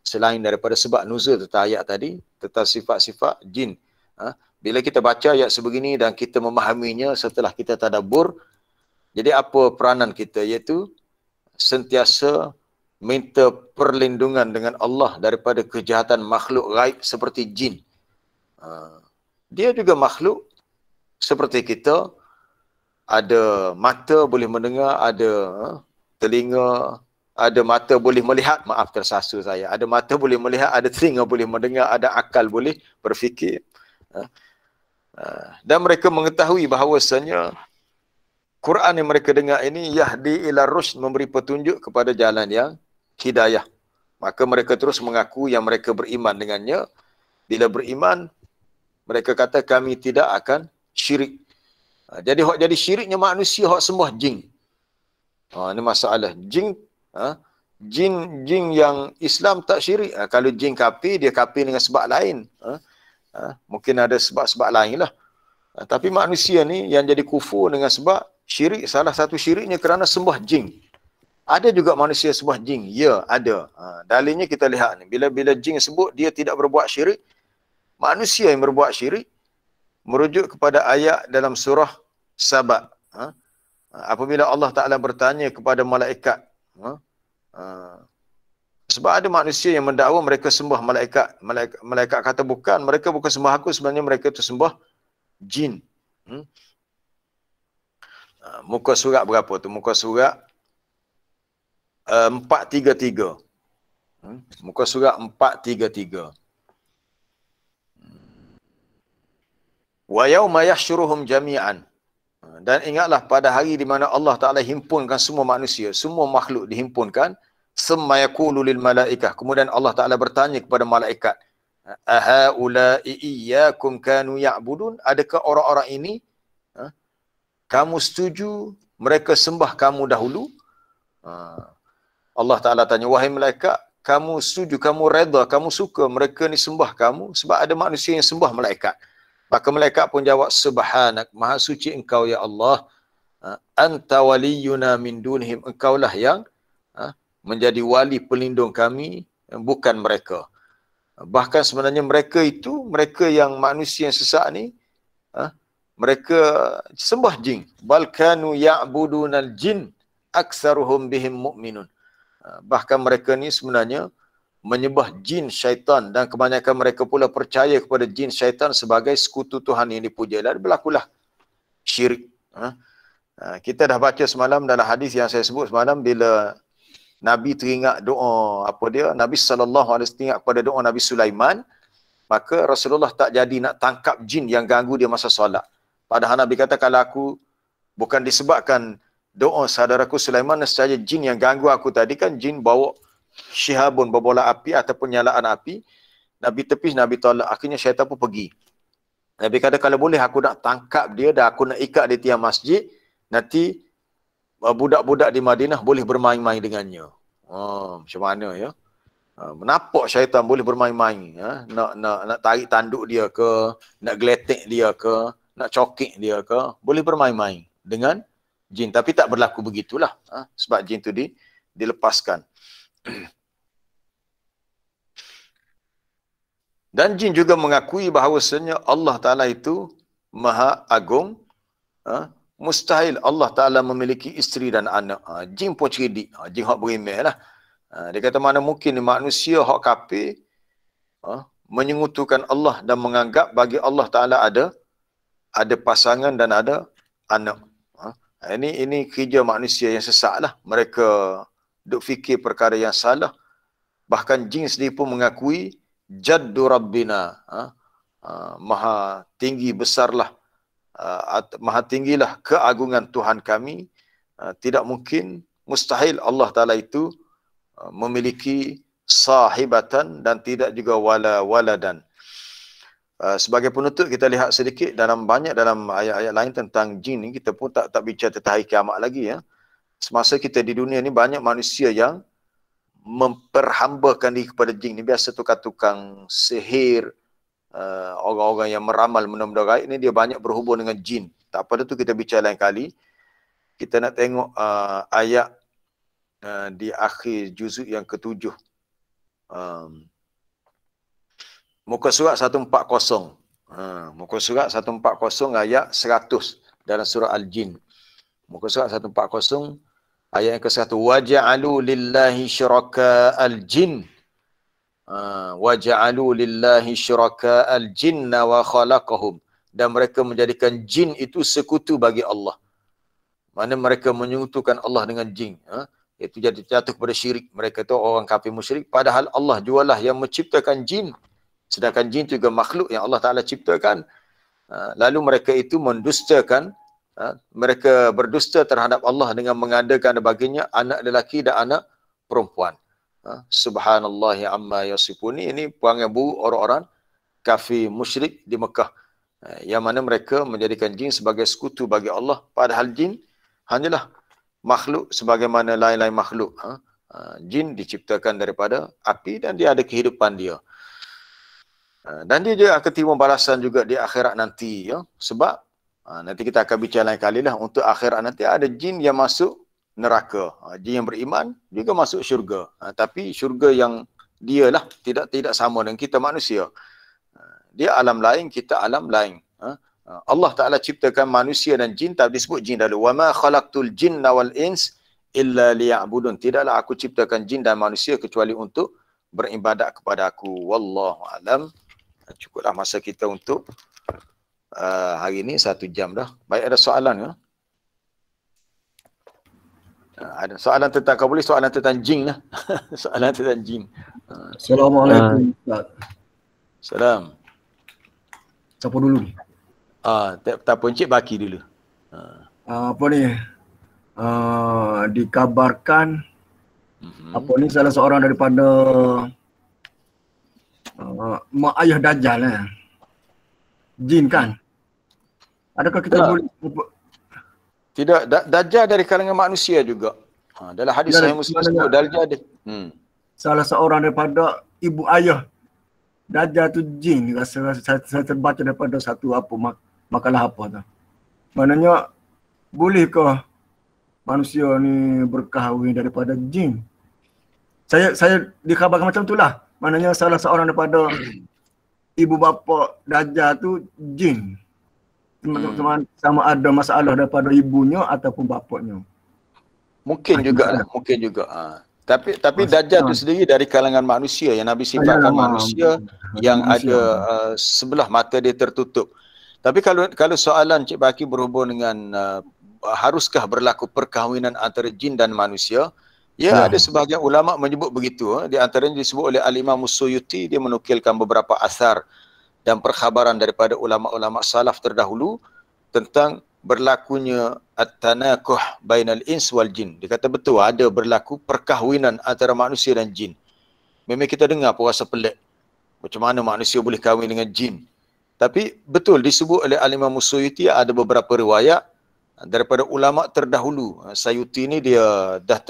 Selain daripada sebab nuzul tentang ayat tadi, tentang sifat-sifat jin. Bila kita baca ayat sebegini dan kita memahaminya setelah kita tadabbur, jadi apa peranan kita, iaitu sentiasa minta perlindungan dengan Allah daripada kejahatan makhluk gaib seperti jin. Dia juga makhluk seperti kita, ada mata boleh mendengar, ada telinga, ada mata boleh melihat, maaf tersasul saya, ada mata boleh melihat, ada telinga boleh mendengar, ada akal boleh berfikir. Dan mereka mengetahui bahawasanya Quran yang mereka dengar ini yahdi ila rusyd, memberi petunjuk kepada jalan yang hidayah. Maka mereka terus mengaku yang mereka beriman dengannya. Bila beriman, mereka kata kami tidak akan syirik. Jadi hak jadi syiriknya manusia, hak sembah jin. Ini masalah. Jin yang Islam tak syirik. Kalau jin kafir, dia kafir dengan sebab lain. Mungkin ada sebab-sebab lain lah. Tapi manusia ni yang jadi kufur dengan sebab syirik, salah satu syiriknya kerana sembah jin. Ada juga manusia sembah jin. Ya, ada. Dalilnya kita lihat ni. Bila jin sebut dia tidak berbuat syirik, manusia yang berbuat syirik, merujuk kepada ayat dalam surah Saba. Apabila Allah Ta'ala bertanya kepada malaikat, sebab ada manusia yang mendakwa mereka sembah malaikat. Malaikat kata bukan, mereka bukan sembah aku, sebenarnya mereka itu sembah jin. Muka surat berapa tu? Muka surat 433. Muka surat 433. Wa yauma yahsyuruhum jami'an. Dan ingatlah pada hari di mana Allah Ta'ala himpunkan semua manusia, semua makhluk dihimpunkan. Summa yaqulu lil malaikah. Kemudian Allah Ta'ala bertanya kepada malaikat, ahaula'i iyyakum kanu ya'budun? Adakah orang-orang ini kamu setuju mereka sembah kamu dahulu? Allah Ta'ala tanya, wahai malaikat, kamu setuju, kamu redha, kamu suka mereka ni sembah kamu? Sebab ada manusia yang sembah malaikat. Maka malaikat pun jawab, subhanak, maha suci engkau ya Allah, anta waliyuna min dunihim, engkaulah yang menjadi wali pelindung kami, bukan mereka. Bahkan sebenarnya mereka itu, mereka yang manusia yang sesat ni, mereka sembah jin. Bal kanu ya'budunal jin aktsaruhum bihim mu'minun. Bahkan mereka ni sebenarnya menyembah jin syaitan, dan kebanyakan mereka pula percaya kepada jin syaitan sebagai sekutu Tuhan yang dipuja. Dan berlakulah syirik. Kita dah baca semalam dalam hadis yang saya sebut semalam, bila Nabi teringat doa Nabi SAW teringat kepada doa Nabi Sulaiman, maka Rasulullah tak jadi nak tangkap jin yang ganggu dia masa solat. Padahal Nabi kata, kalau aku bukan disebabkan doa saudaraku Sulaiman, nescaya jin yang ganggu aku tadi, kan jin bawa syihabun, berbola api ataupun nyalaan api, Nabi tepis, Nabi tolak, akhirnya syaitan pun pergi. Nabi kata, kalau boleh aku nak tangkap dia dan aku nak ikat di tiang masjid, nanti budak-budak di Madinah boleh bermain-main dengannya. Macam mana ya? Menapok syaitan boleh bermain-main, nak tarik tanduk dia ke, nak geletek dia ke, nak cokik dia ke, boleh bermain-main dengan jin. Tapi tak berlaku begitulah, sebab jin tu dilepaskan. Dan jin juga mengakui bahawasanya Allah Ta'ala itu Maha Agung. Mustahil Allah Ta'ala memiliki isteri dan anak. Jin pun cerdik. Jin hak berimeh lah. Dia kata mana mungkin manusia hak kafir menyengutukan Allah dan menganggap bagi Allah Ta'ala ada pasangan dan ada anak. Ini kerja manusia yang sesat lah. Mereka duk fikir perkara yang salah. Bahkan jin sendiri pun mengakui jaddu rabbina, maha tinggi besarlah, maha tinggilah keagungan Tuhan kami. Tidak mungkin, mustahil Allah Ta'ala itu memiliki sahibatan dan tidak juga waladan. Sebagai penutup kita lihat sedikit dalam ayat-ayat lain tentang jin ni. Kita pun tak bicara tentang hari kiamat lagi ya. Semasa kita di dunia ni banyak manusia yang memperhambakan diri kepada jin ni. Biasa tukang-tukang sihir, orang-orang yang meramal benda-benda gaib ni dia banyak berhubung dengan jin. Tak apa tu kita bicara lain kali. Kita nak tengok ayat di akhir juzuk yang ke-7. Muka surat 140. Muka surat 140 ayat 100 dalam surah Al-Jin. Muka surat 140 ayat yang ke-1. Waja'alu lillahi syuraka al-jin. Waja'alu lillahi syuraka al-jinna wa khalaqahum. Dan mereka menjadikan jin itu sekutu bagi Allah. Mana mereka menyekutukan Allah dengan jin. Itu jatuh kepada syirik. Mereka tu orang kafir musyrik. Padahal Allah jualah yang menciptakan jin. Sedangkan jin itu juga makhluk yang Allah Ta'ala ciptakan. Lalu mereka itu mendustakan, mereka berdusta terhadap Allah dengan mengadakan baginya anak lelaki dan anak perempuan. Subhanallah amma yasifun. Ini perangai buruk orang-orang kafir musyrik di Mekah. Yang mana mereka menjadikan jin sebagai sekutu bagi Allah. Padahal jin hanyalah makhluk sebagaimana lain-lain makhluk. Jin diciptakan daripada api dan dia ada kehidupan dia. Dan dia juga akan terima balasan juga di akhirat nanti ya. Sebab nanti kita akan bicara lain kali lah. Untuk akhirat nanti ada jin yang masuk neraka. Jin yang beriman juga masuk syurga. Tapi syurga yang dia lah tidak sama dengan kita manusia. Dia alam lain, kita alam lain. Allah Ta'ala ciptakan manusia dan jin, tak disebut jin dahulu. وَمَا خَلَقْتُ الْجِنَّ وَالْإِنْسِ إِلَّا لِيَعْبُدُونَ. Tidaklah aku ciptakan jin dan manusia kecuali untuk beribadat kepada aku. Wallahu alam. Cukuplah masa kita untuk hari ini 1 jam dah. Baik, ada soalan ke? Ada soalan tentang, kau boleh soalan tentang jin lah. Soalan tentang jin. Assalamualaikum Ustaz. Salam. Siapa dulu ni? Tak apa, Encik Baki dulu. Apa ni? Dikabarkan apa ni salah seorang daripada mak ayah Dajjal jin kan? Adakah kita boleh? Tidak, Dajjal dari kalangan manusia juga. Dalam hadis Sahih Muslim sebut Dajjal dia. Salah seorang daripada ibu ayah Dajjal tu jin. Saya terbaca daripada satu makalah apa tu. Maknanya bolehkah manusia ni berkahwin daripada jin? Saya dikhabarkan macam itulah. Maknanya salah seorang daripada ibu bapa Dajjal tu jin. Sama ada masalah daripada ibunya ataupun bapaknya. Mungkin juga. Tapi Dajjal tu sendiri dari kalangan manusia yang Nabi sifatkan manusia yang ada sebelah mata dia tertutup. Tapi kalau soalan Cik Baki berhubung dengan haruskah berlaku perkahwinan antara jin dan manusia? Ya, ada sebahagian ulama menyebut begitu. Di antaranya disebut oleh Al-Imam Suyuti, dia menukilkan beberapa asar dan perkhabaran daripada ulama-ulama salaf terdahulu tentang berlakunya at-tanakuh bainal ins wal jin. Dia kata betul ada berlaku perkahwinan antara manusia dan jin. Memang kita dengar pun rasa pelik. Macam mana manusia boleh kahwin dengan jin? Tapi betul disebut oleh Al-Imam Suyuti ada beberapa riwayat daripada ulama terdahulu. Suyuti ni dia dah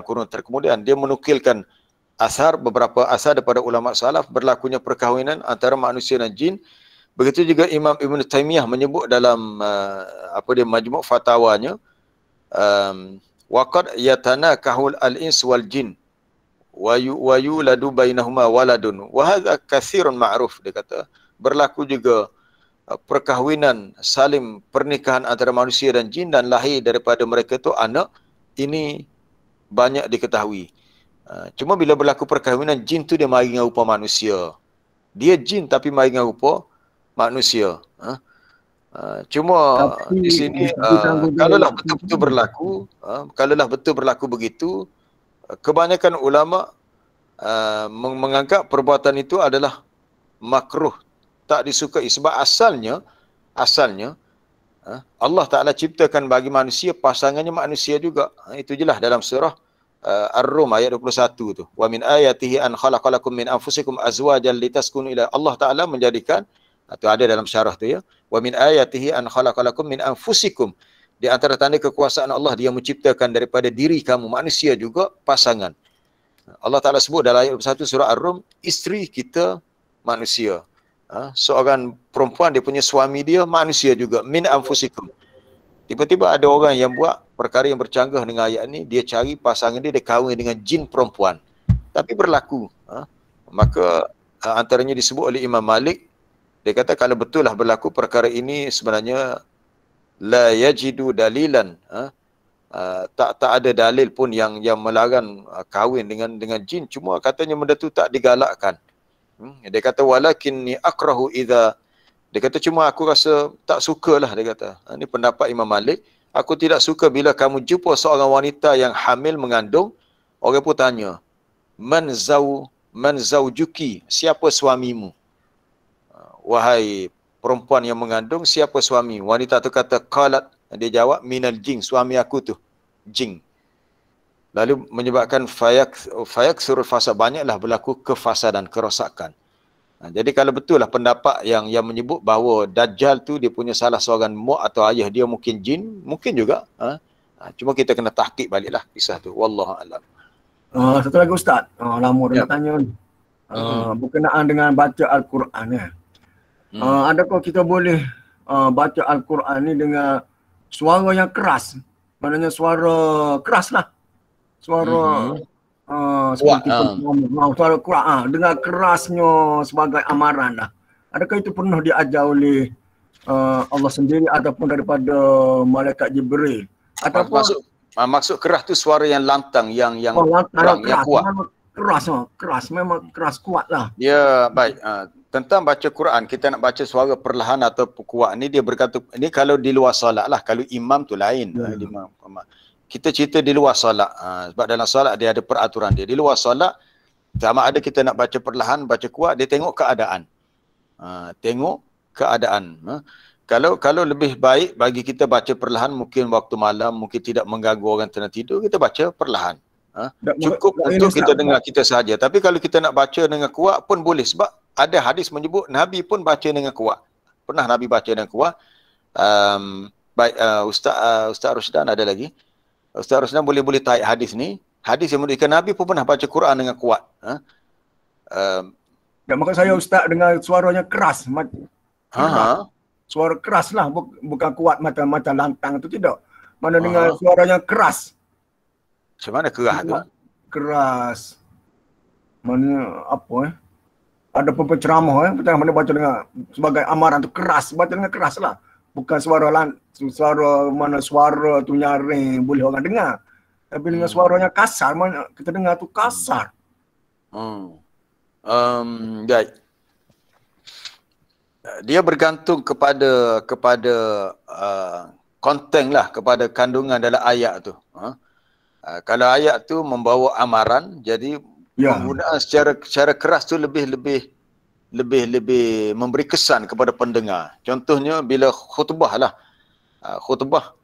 kurun terkemudian. Dia menukilkan beberapa asar daripada ulama salaf berlakunya perkahwinan antara manusia dan jin. Begitu juga Imam Ibn Taymiyah menyebut dalam Majmu' Fatawanya, waqad yatanakahul al-ins wal jin wa yuladu bainahuma waladun wa hadha katsirun ma'ruf. Dia kata berlaku juga perkahwinan saling pernikahan antara manusia dan jin dan lahir daripada mereka tu anak. Ini banyak diketahui. Cuma bila berlaku perkahwinan jin tu dia mari dengan rupa manusia. Dia jin tapi mai dengan rupa manusia. Cuma Tapi di sini ditanggung kalaulah jawab betul-betul berlaku, kalaulah betul berlaku begitu, kebanyakan ulama menganggap perbuatan itu adalah makruh, tak disukai sebab asalnya Allah Ta'ala ciptakan bagi manusia pasangannya manusia juga. Itu jelas dalam surah Ar-Rum ayat 21 tu. Wa min ayatihi an khalaqalakum min anfusikum azwajan litaskunu ila. Allah Ta'ala menjadikan, itu ada dalam syarah tu ya. Wa min ayatihi an khalaqalakum min anfusikum. Di antara tanda kekuasaan Allah, dia menciptakan daripada diri kamu manusia juga pasangan. Allah Ta'ala sebut dalam ayat 21 surah Ar-Rum, isteri kita manusia. Seorang perempuan dia punya suami dia manusia juga, min anfusikum. Tiba-tiba ada orang yang buat perkara yang bercanggah dengan ayat ni, dia cari pasangan dia kahwin dengan jin perempuan. Tapi berlaku. Maka antaranya disebut oleh Imam Malik, dia kata kalau betul lah berlaku perkara ini sebenarnya la yajidu dalilan, tak ada dalil pun yang melarang kahwin dengan jin, cuma katanya benda tu tak digalakkan. Dia kata walakinni akrahu idza, dia kata cuma aku rasa tak sukalah, dia kata. Ini pendapat Imam Malik, aku tidak suka bila kamu jumpa seorang wanita yang hamil mengandung, orang pun tanya, man zaujuki, siapa suamimu? Wahai perempuan yang mengandung, siapa suami? Wanita tu kata qalat, dia jawab minal jin, suami aku tu jin. Lalu menyebabkan surul fasad, banyaklah berlaku kefasadan, kerosakan. Jadi kalau betul lah pendapat yang menyebut bahawa Dajjal tu dia punya salah seorang mak atau ayah dia mungkin jin, mungkin juga. Cuma kita kena tahqiq baliklah kisah tu. Wallahu a'lam. Satu lagi Ustaz, lama dah nak tanya ni. Berkenaan dengan baca Al-Quran ya. Adakah kita boleh baca Al-Quran ni dengan suara yang keras? Maknanya suara keras lah. Suara seperti suara Quran dengan kerasnya sebagai amaran lah. Adakah itu pernah diajar oleh Allah sendiri ataupun daripada malaikat Jibril? Ataupun maksud keras tu suara yang lantang, yang lantang, yang kuat. Keras memang keras kuat lah. Ya, baik. Tentang baca Quran, kita nak baca suara perlahan atau kuat ni, dia bergantung. Ini kalau di luar solat lah. Kalau imam tu lain. Kita cerita di luar solat. Sebab dalam solat dia ada peraturan dia. Di luar solat, sama ada kita nak baca perlahan, baca kuat, dia tengok keadaan. Tengok keadaan. Kalau lebih baik bagi kita baca perlahan, mungkin waktu malam, mungkin tidak mengganggu orang tengah tidur, kita baca perlahan. Cukup untuk kita dengar kita sahaja. Tapi kalau kita nak baca dengan kuat pun boleh. Sebab ada hadis menyebut Nabi pun baca dengan kuat. Pernah Nabi baca dengan kuat. Baik, Ustaz Rusdan ada lagi. Ustaz Rusdan boleh taik hadis ni. Hadis yang menunjukkan Nabi pun pernah baca Quran dengan kuat. Maksud saya Ustaz dengan suaranya keras. Suara keras lah. Bukan kuat macam lantang tu, tidak. Mana dengan suaranya keras. Macam mana keras tu? Keras. Mana apa ada penceramah mana baca dengan sebagai amaran tu keras, baca dengan keras lah. Bukan suara mana suara tu nyaring boleh orang dengar. Tapi dengan suaranya kasar, mana kita dengar tu kasar. Baik. Dia bergantung kepada konten lah, kepada kandungan dalam ayat tu. Kalau ayat tu membawa amaran, jadi penggunaan secara keras tu lebih memberi kesan kepada pendengar. Contohnya bila khutbah lah. Khutbah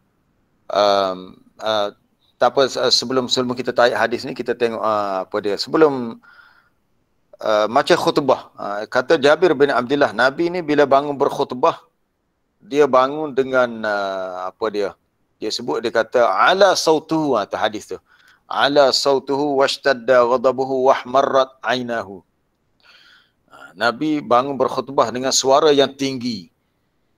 tak apa, sebelum kita tarik hadis ni, kita tengok apa dia. Sebelum macam khutbah, kata Jabir bin Abdullah, Nabi ni bila bangun berkhutbah, dia bangun dengan apa dia? Dia sebut, dia kata ala sautuhu, tu hadis tu. Ala sautuhu washtadda ghadabuhu wahmarrat ainahu. Nabi bangun berkhutbah dengan suara yang tinggi,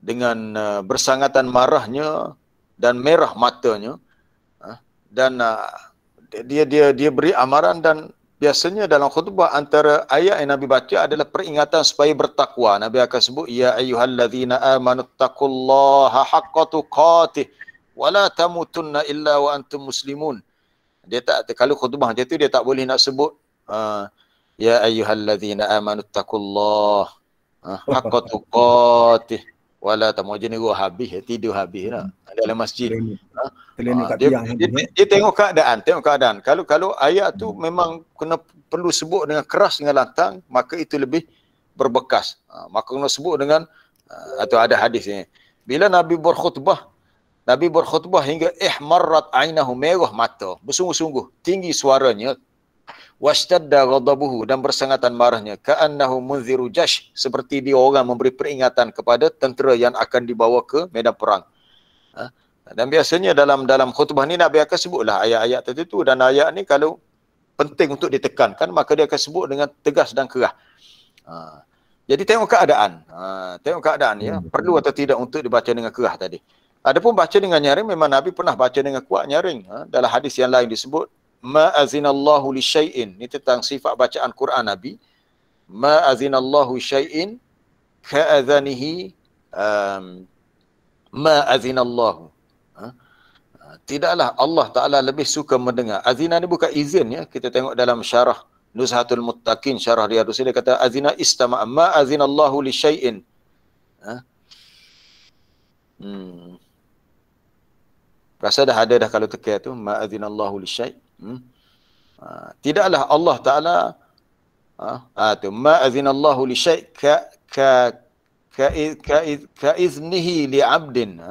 dengan bersangatan marahnya dan merah matanya, dan dia beri amaran. Dan biasanya dalam khutbah antara ayat yang Nabi baca adalah peringatan supaya bertakwa. Nabi akan sebut ya ayyuhallazina amanu taqullaha haqqa tuqatih wala tamutunna illa wa antum muslimun. Dia tak, kalau khutbah macam tu dia tak boleh nak sebut Ya ayyuhalladzina amanu taqullah haqqa tuqatih wala tamujniru habis, tidur habis nak dalam masjid. Terlena kat Dia, tiang dia, habis. dia tengok keadaan. Kalau ayat tu memang perlu sebut dengan keras dengan lantang, maka itu lebih berbekas. Maka kena sebut dengan atau ada hadis ni. Bila Nabi berkhutbah hingga ihmarrat ainahu, merah mata, bersungguh-sungguh, tinggi suaranya, washtadda ghadabuhu, dan bersengatan marahnya, ka'annahu munziru jash, seperti dia orang memberi peringatan kepada tentera yang akan dibawa ke medan perang. Dan biasanya dalam khutbah ni Nabi akan sebutlah ayat-ayat tertentu, dan ayat ni kalau penting untuk ditekankan, maka dia akan sebut dengan tegas dan keras. Jadi tengok keadaan ya, perlu atau tidak untuk dibaca dengan keras tadi. Adapun baca dengan nyaring, memang Nabi pernah baca dengan kuat nyaring. Dalam hadis yang lain disebut ma azinallahu li syai'in, ini tentang sifat bacaan Quran Nabi. Ma azinallahu syai'in ka'adhanihi ma azinallahu. Tidaklah Allah Ta'ala lebih suka mendengar. Azina ni bukan izin ya. Kita tengok dalam syarah Nuzhatul Muttaqin, syarah Riyadhus, dia kata azina istama' ma azinallahu li syai'in. Rasa dah ada dah kalau tekir tu ma azinallahu li syai'. Tidaklah Allah Ta'ala tu ma azinallahu li syai' ka iznihi li 'abdin.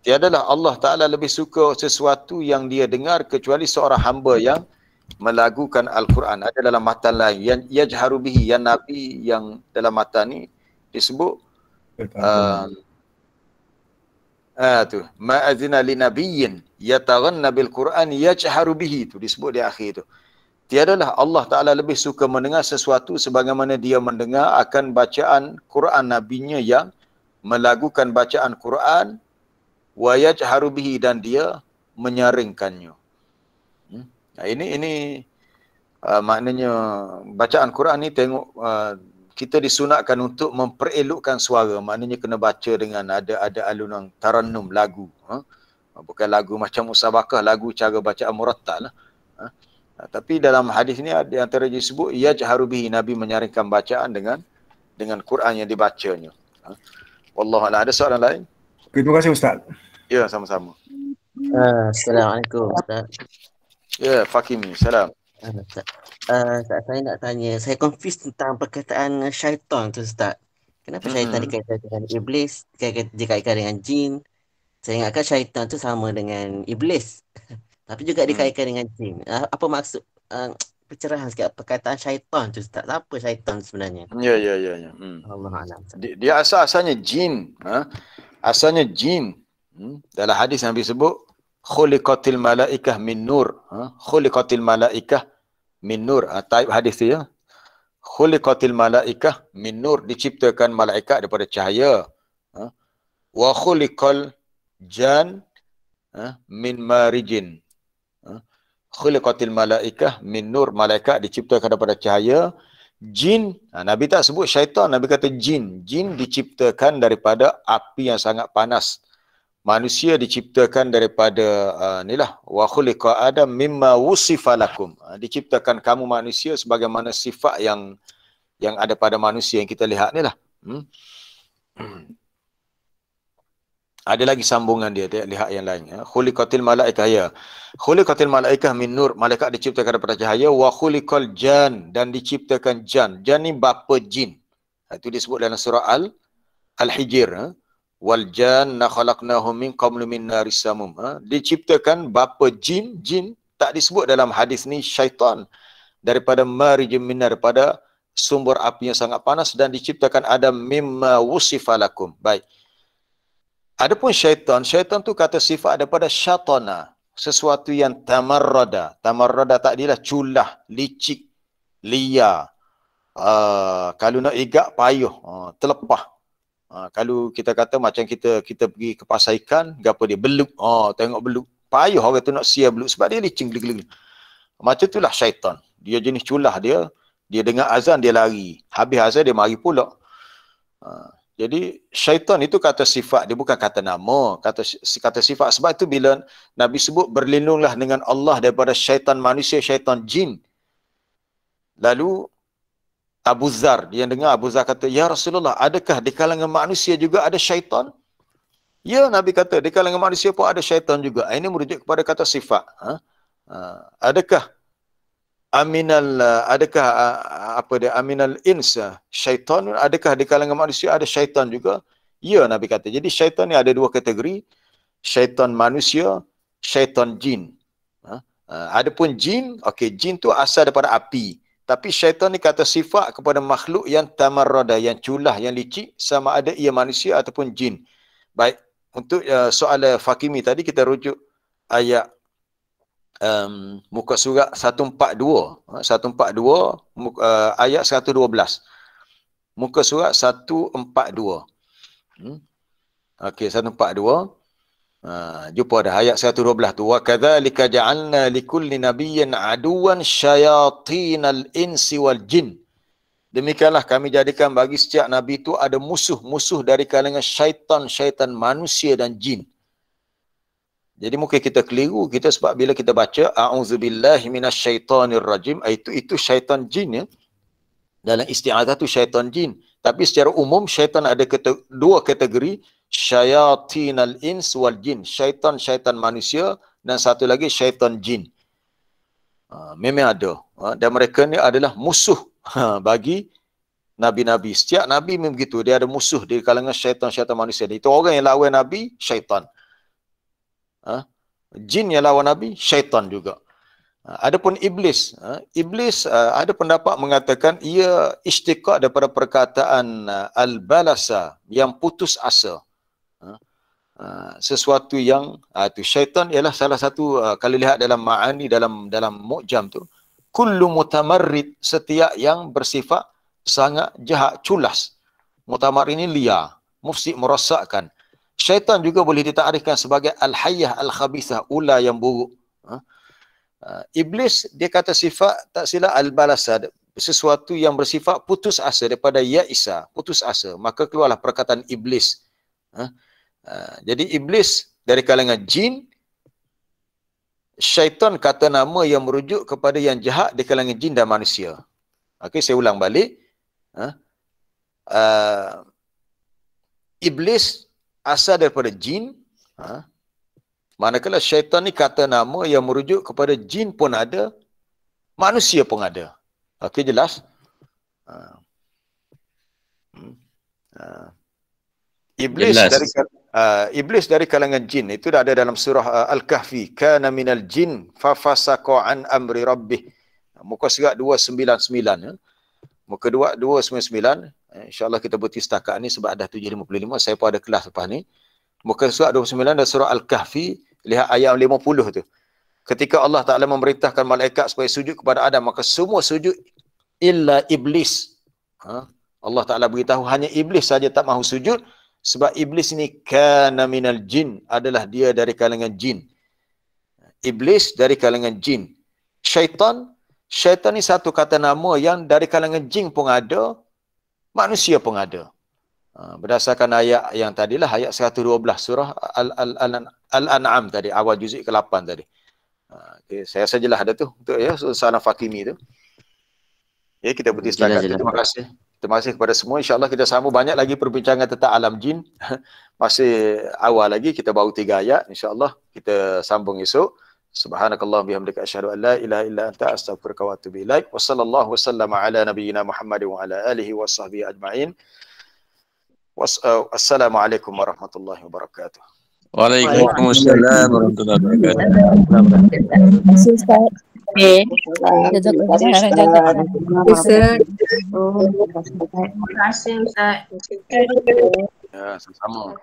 Tiadalah Allah Ta'ala lebih suka sesuatu yang dia dengar kecuali seorang hamba yang melagukan Al-Quran. Ada dalam matan lain yang yajharu bihi, yang Nabi yang dalam matan ni disebut tu ma azina li nabiyyin yataghanna bil Quran yajharu bihi, tu disebut di akhir tu. Tiadalah Allah Ta'ala lebih suka mendengar sesuatu sebagaimana dia mendengar akan bacaan Quran nabinya yang melagukan bacaan Quran wa yajharu bihi, dan dia menyaringkannya. Ini maknanya bacaan Quran ni tengok kita disunatkan untuk memperelokkan suara, maknanya kena baca dengan ada alunan tarannum, lagu. Bukan lagu macam musabakah, lagu cara bacaan murattal lah. Tapi dalam hadis ni ada antara disebut yajharu bihi, Nabi menyaringkan bacaan dengan Quran yang dibacanya. Wallahu a'lam. Ada soalan lain? Okay, terima kasih Ustaz. Ya, sama-sama. Assalamualaikum Ustaz. Ya, Fakimi, salam. Ustaz, saya nak tanya, saya confused tentang perkataan syaitan tu Ustaz. Kenapa syaitan dikaitkan dengan iblis, dikaitkan dengan jin? Saya ingatkan syaitan tu sama dengan iblis. Tapi juga dikaitkan dengan jin. Apa maksud pencerahan sikit perkataan syaitan tu Ustaz? Apa syaitan sebenarnya? Ya. Allahuakbar. Dia asalnya jin. Asalnya jin. Dalam hadis Nabi sebut khuliqatil malaikah min nur. Khuliqatil malaikah min nur. Taib hadis tu ya. Khuliqatil malaikah min nur, diciptakan malaikat daripada cahaya. Wa khuliqal jan min marijin. Khuliqatil malaikah min nur, malaikat diciptakan daripada cahaya. Jin, Nabi tak sebut syaitan, Nabi kata jin. Jin diciptakan daripada api yang sangat panas. Manusia diciptakan daripada wa khuliqa adam mimma wusifa lakum. Diciptakan kamu manusia sebagaimana sifat yang ada pada manusia yang kita lihat ni lah. Ada lagi sambungan dia, lihat yang lain. Khuliqatil malaikah ya. Khuliqatil malaikah min nur, malaikat diciptakan daripada cahaya. Wa khuliqal jan, dan diciptakan jan. Jan ni bapa jin. Itu disebut dalam surah Al-Hijr. Wal janna khalaqnahum min qablu min naris samum. Diciptakan bapa jin. Jin tak disebut dalam hadis ni syaitan. Daripada marijim min nar, daripada sumber api yang sangat panas, dan diciptakan Adam mimma wusifa lakum. Baik. Adapun syaitan tu kata sifat daripada syatana, sesuatu yang tamarrada. Tamarrada takdilah culah, licik, liar. Kalau nak igak payuh, terlepah. Kalau kita kata macam kita pergi ke pasar ikan, gapo dia beluk. Tengok beluk. Payuh orang tu nak sia beluk sebab dia licin geli-geli. Macam itulah syaitan. Dia jenis culah dia dengar azan dia lari. Habis azan dia mari pula. Jadi syaitan itu kata sifat, dia bukan kata nama, kata sifat. Sebab itu bila Nabi sebut berlindunglah dengan Allah daripada syaitan manusia, syaitan jin. Lalu Abu Zar, dia dengar Abu Zar kata, "Ya Rasulullah, adakah di kalangan manusia juga ada syaitan?" Ya, Nabi kata, di kalangan manusia pun ada syaitan juga. Ini merujuk kepada kata sifat. Adakah aminal ins syaitan, adakah di kalangan manusia ada syaitan juga? Ya, Nabi kata. Jadi syaitan ni ada dua kategori, syaitan manusia, syaitan jin. Adapun jin, okey, jin tu asal daripada api. Tapi syaitan ni kata sifat kepada makhluk yang tamarrada, yang culah, yang licik, sama ada ia manusia ataupun jin. Baik, untuk soalan Fakimi tadi kita rujuk ayat muka surat 142, 142 ayat 112. Muka surat 142. Okey, 142. Jumpa dah ayat 112 tu. Wa kadzalika ja'alna likulli nabiyyin aduwan syayatinal insi wal jin. Demikianlah kami jadikan bagi setiap nabi itu ada musuh-musuh dari kalangan syaitan manusia dan jin. Jadi mungkin kita keliru kita sebab bila kita baca a'udzubillahi minasyaitonir rajim, itu syaitan jin ya. Dalam isti'adzah tu syaitan jin. Tapi secara umum syaitan ada dua kategori, syayatinal ins wal jin, syaitan manusia dan satu lagi syaitan jin. Memang ada. Dan mereka ni adalah musuh bagi nabi-nabi. Setiap nabi memang begitu, dia ada musuh di kalangan syaitan manusia. Itu orang yang lawan nabi, syaitan. Jin yang lawan nabi, syaitan juga. Adapun iblis, ada pendapat mengatakan ia istiqaq daripada perkataan al-balasa, yang putus asa. Sesuatu yang tu syaitan ialah salah satu kalau lihat dalam ma'ani, dalam mu'jam tu, kullu mutamarrid, setiap yang bersifat sangat jahat, culas. Mutamarrid ini liar, mufsid, merosakkan. Syaitan juga boleh ditakrifkan sebagai al-hayyah al-khabithah, ular yang buruk. Iblis dia kata sifat tak silap al-balasa, sesuatu yang bersifat putus asa, daripada ya'isa, putus asa, maka keluarlah perkataan iblis. Jadi iblis dari kalangan jin, syaitan kata nama yang merujuk kepada yang jahat di kalangan jin dan manusia. Okey, saya ulang balik. Iblis asal daripada jin, manakala syaitan ni kata nama yang merujuk kepada jin pun ada, manusia pun ada. Okey, jelas? Iblis dari kalangan jin itu dah ada dalam surah Al-Kahfi, kana minal jin fafasaqa an amri rabbih. Muka surat 299 ya. Muka 299. InsyaAllah kita berhenti setakat ni sebab dah 7.55. Saya pun ada kelas lepas ni. Muka surat 29 dan surah Al-Kahfi, lihat ayat 50 tu. Ketika Allah Ta'ala memerintahkan malaikat supaya sujud kepada Adam, maka semua sujud illa iblis. Allah Ta'ala beritahu hanya iblis saja tak mahu sujud, sebab iblis ni kana minal jin, adalah dia dari kalangan jin. Iblis dari kalangan jin. Syaitan ni satu kata nama yang dari kalangan jin pun ada, manusia pun ada. Berdasarkan ayat yang tadilah, ayat 112 surah Al-An'am tadi, awal juzuk ke-8 tadi. Okay, saya sajalah ada tu untuk ya soalan Fakimi tu. Ya, kita berhenti setakat. Terima kasih kepada semua. InsyaAllah kita sambung banyak lagi perbincangan tentang alam jin. Masih awal lagi, kita baru 3 ayat. InsyaAllah kita sambung esok. Subhanakallah bihamdika asyhadu an la ilaha illa anta astaghfiruka wa atubu ilaik. Wa sallallahu wasallam ala nabiyyina Muhammad wa ala alihi wa sahbihi ajma'in. Wassalamualaikum warahmatullahi wabarakatuh. Waalaikumsalam warahmatullahi wabarakatuh. Terima kasih Ustaz. Jazakallah khairan. Terima kasih Ustaz. Ya, sama-sama.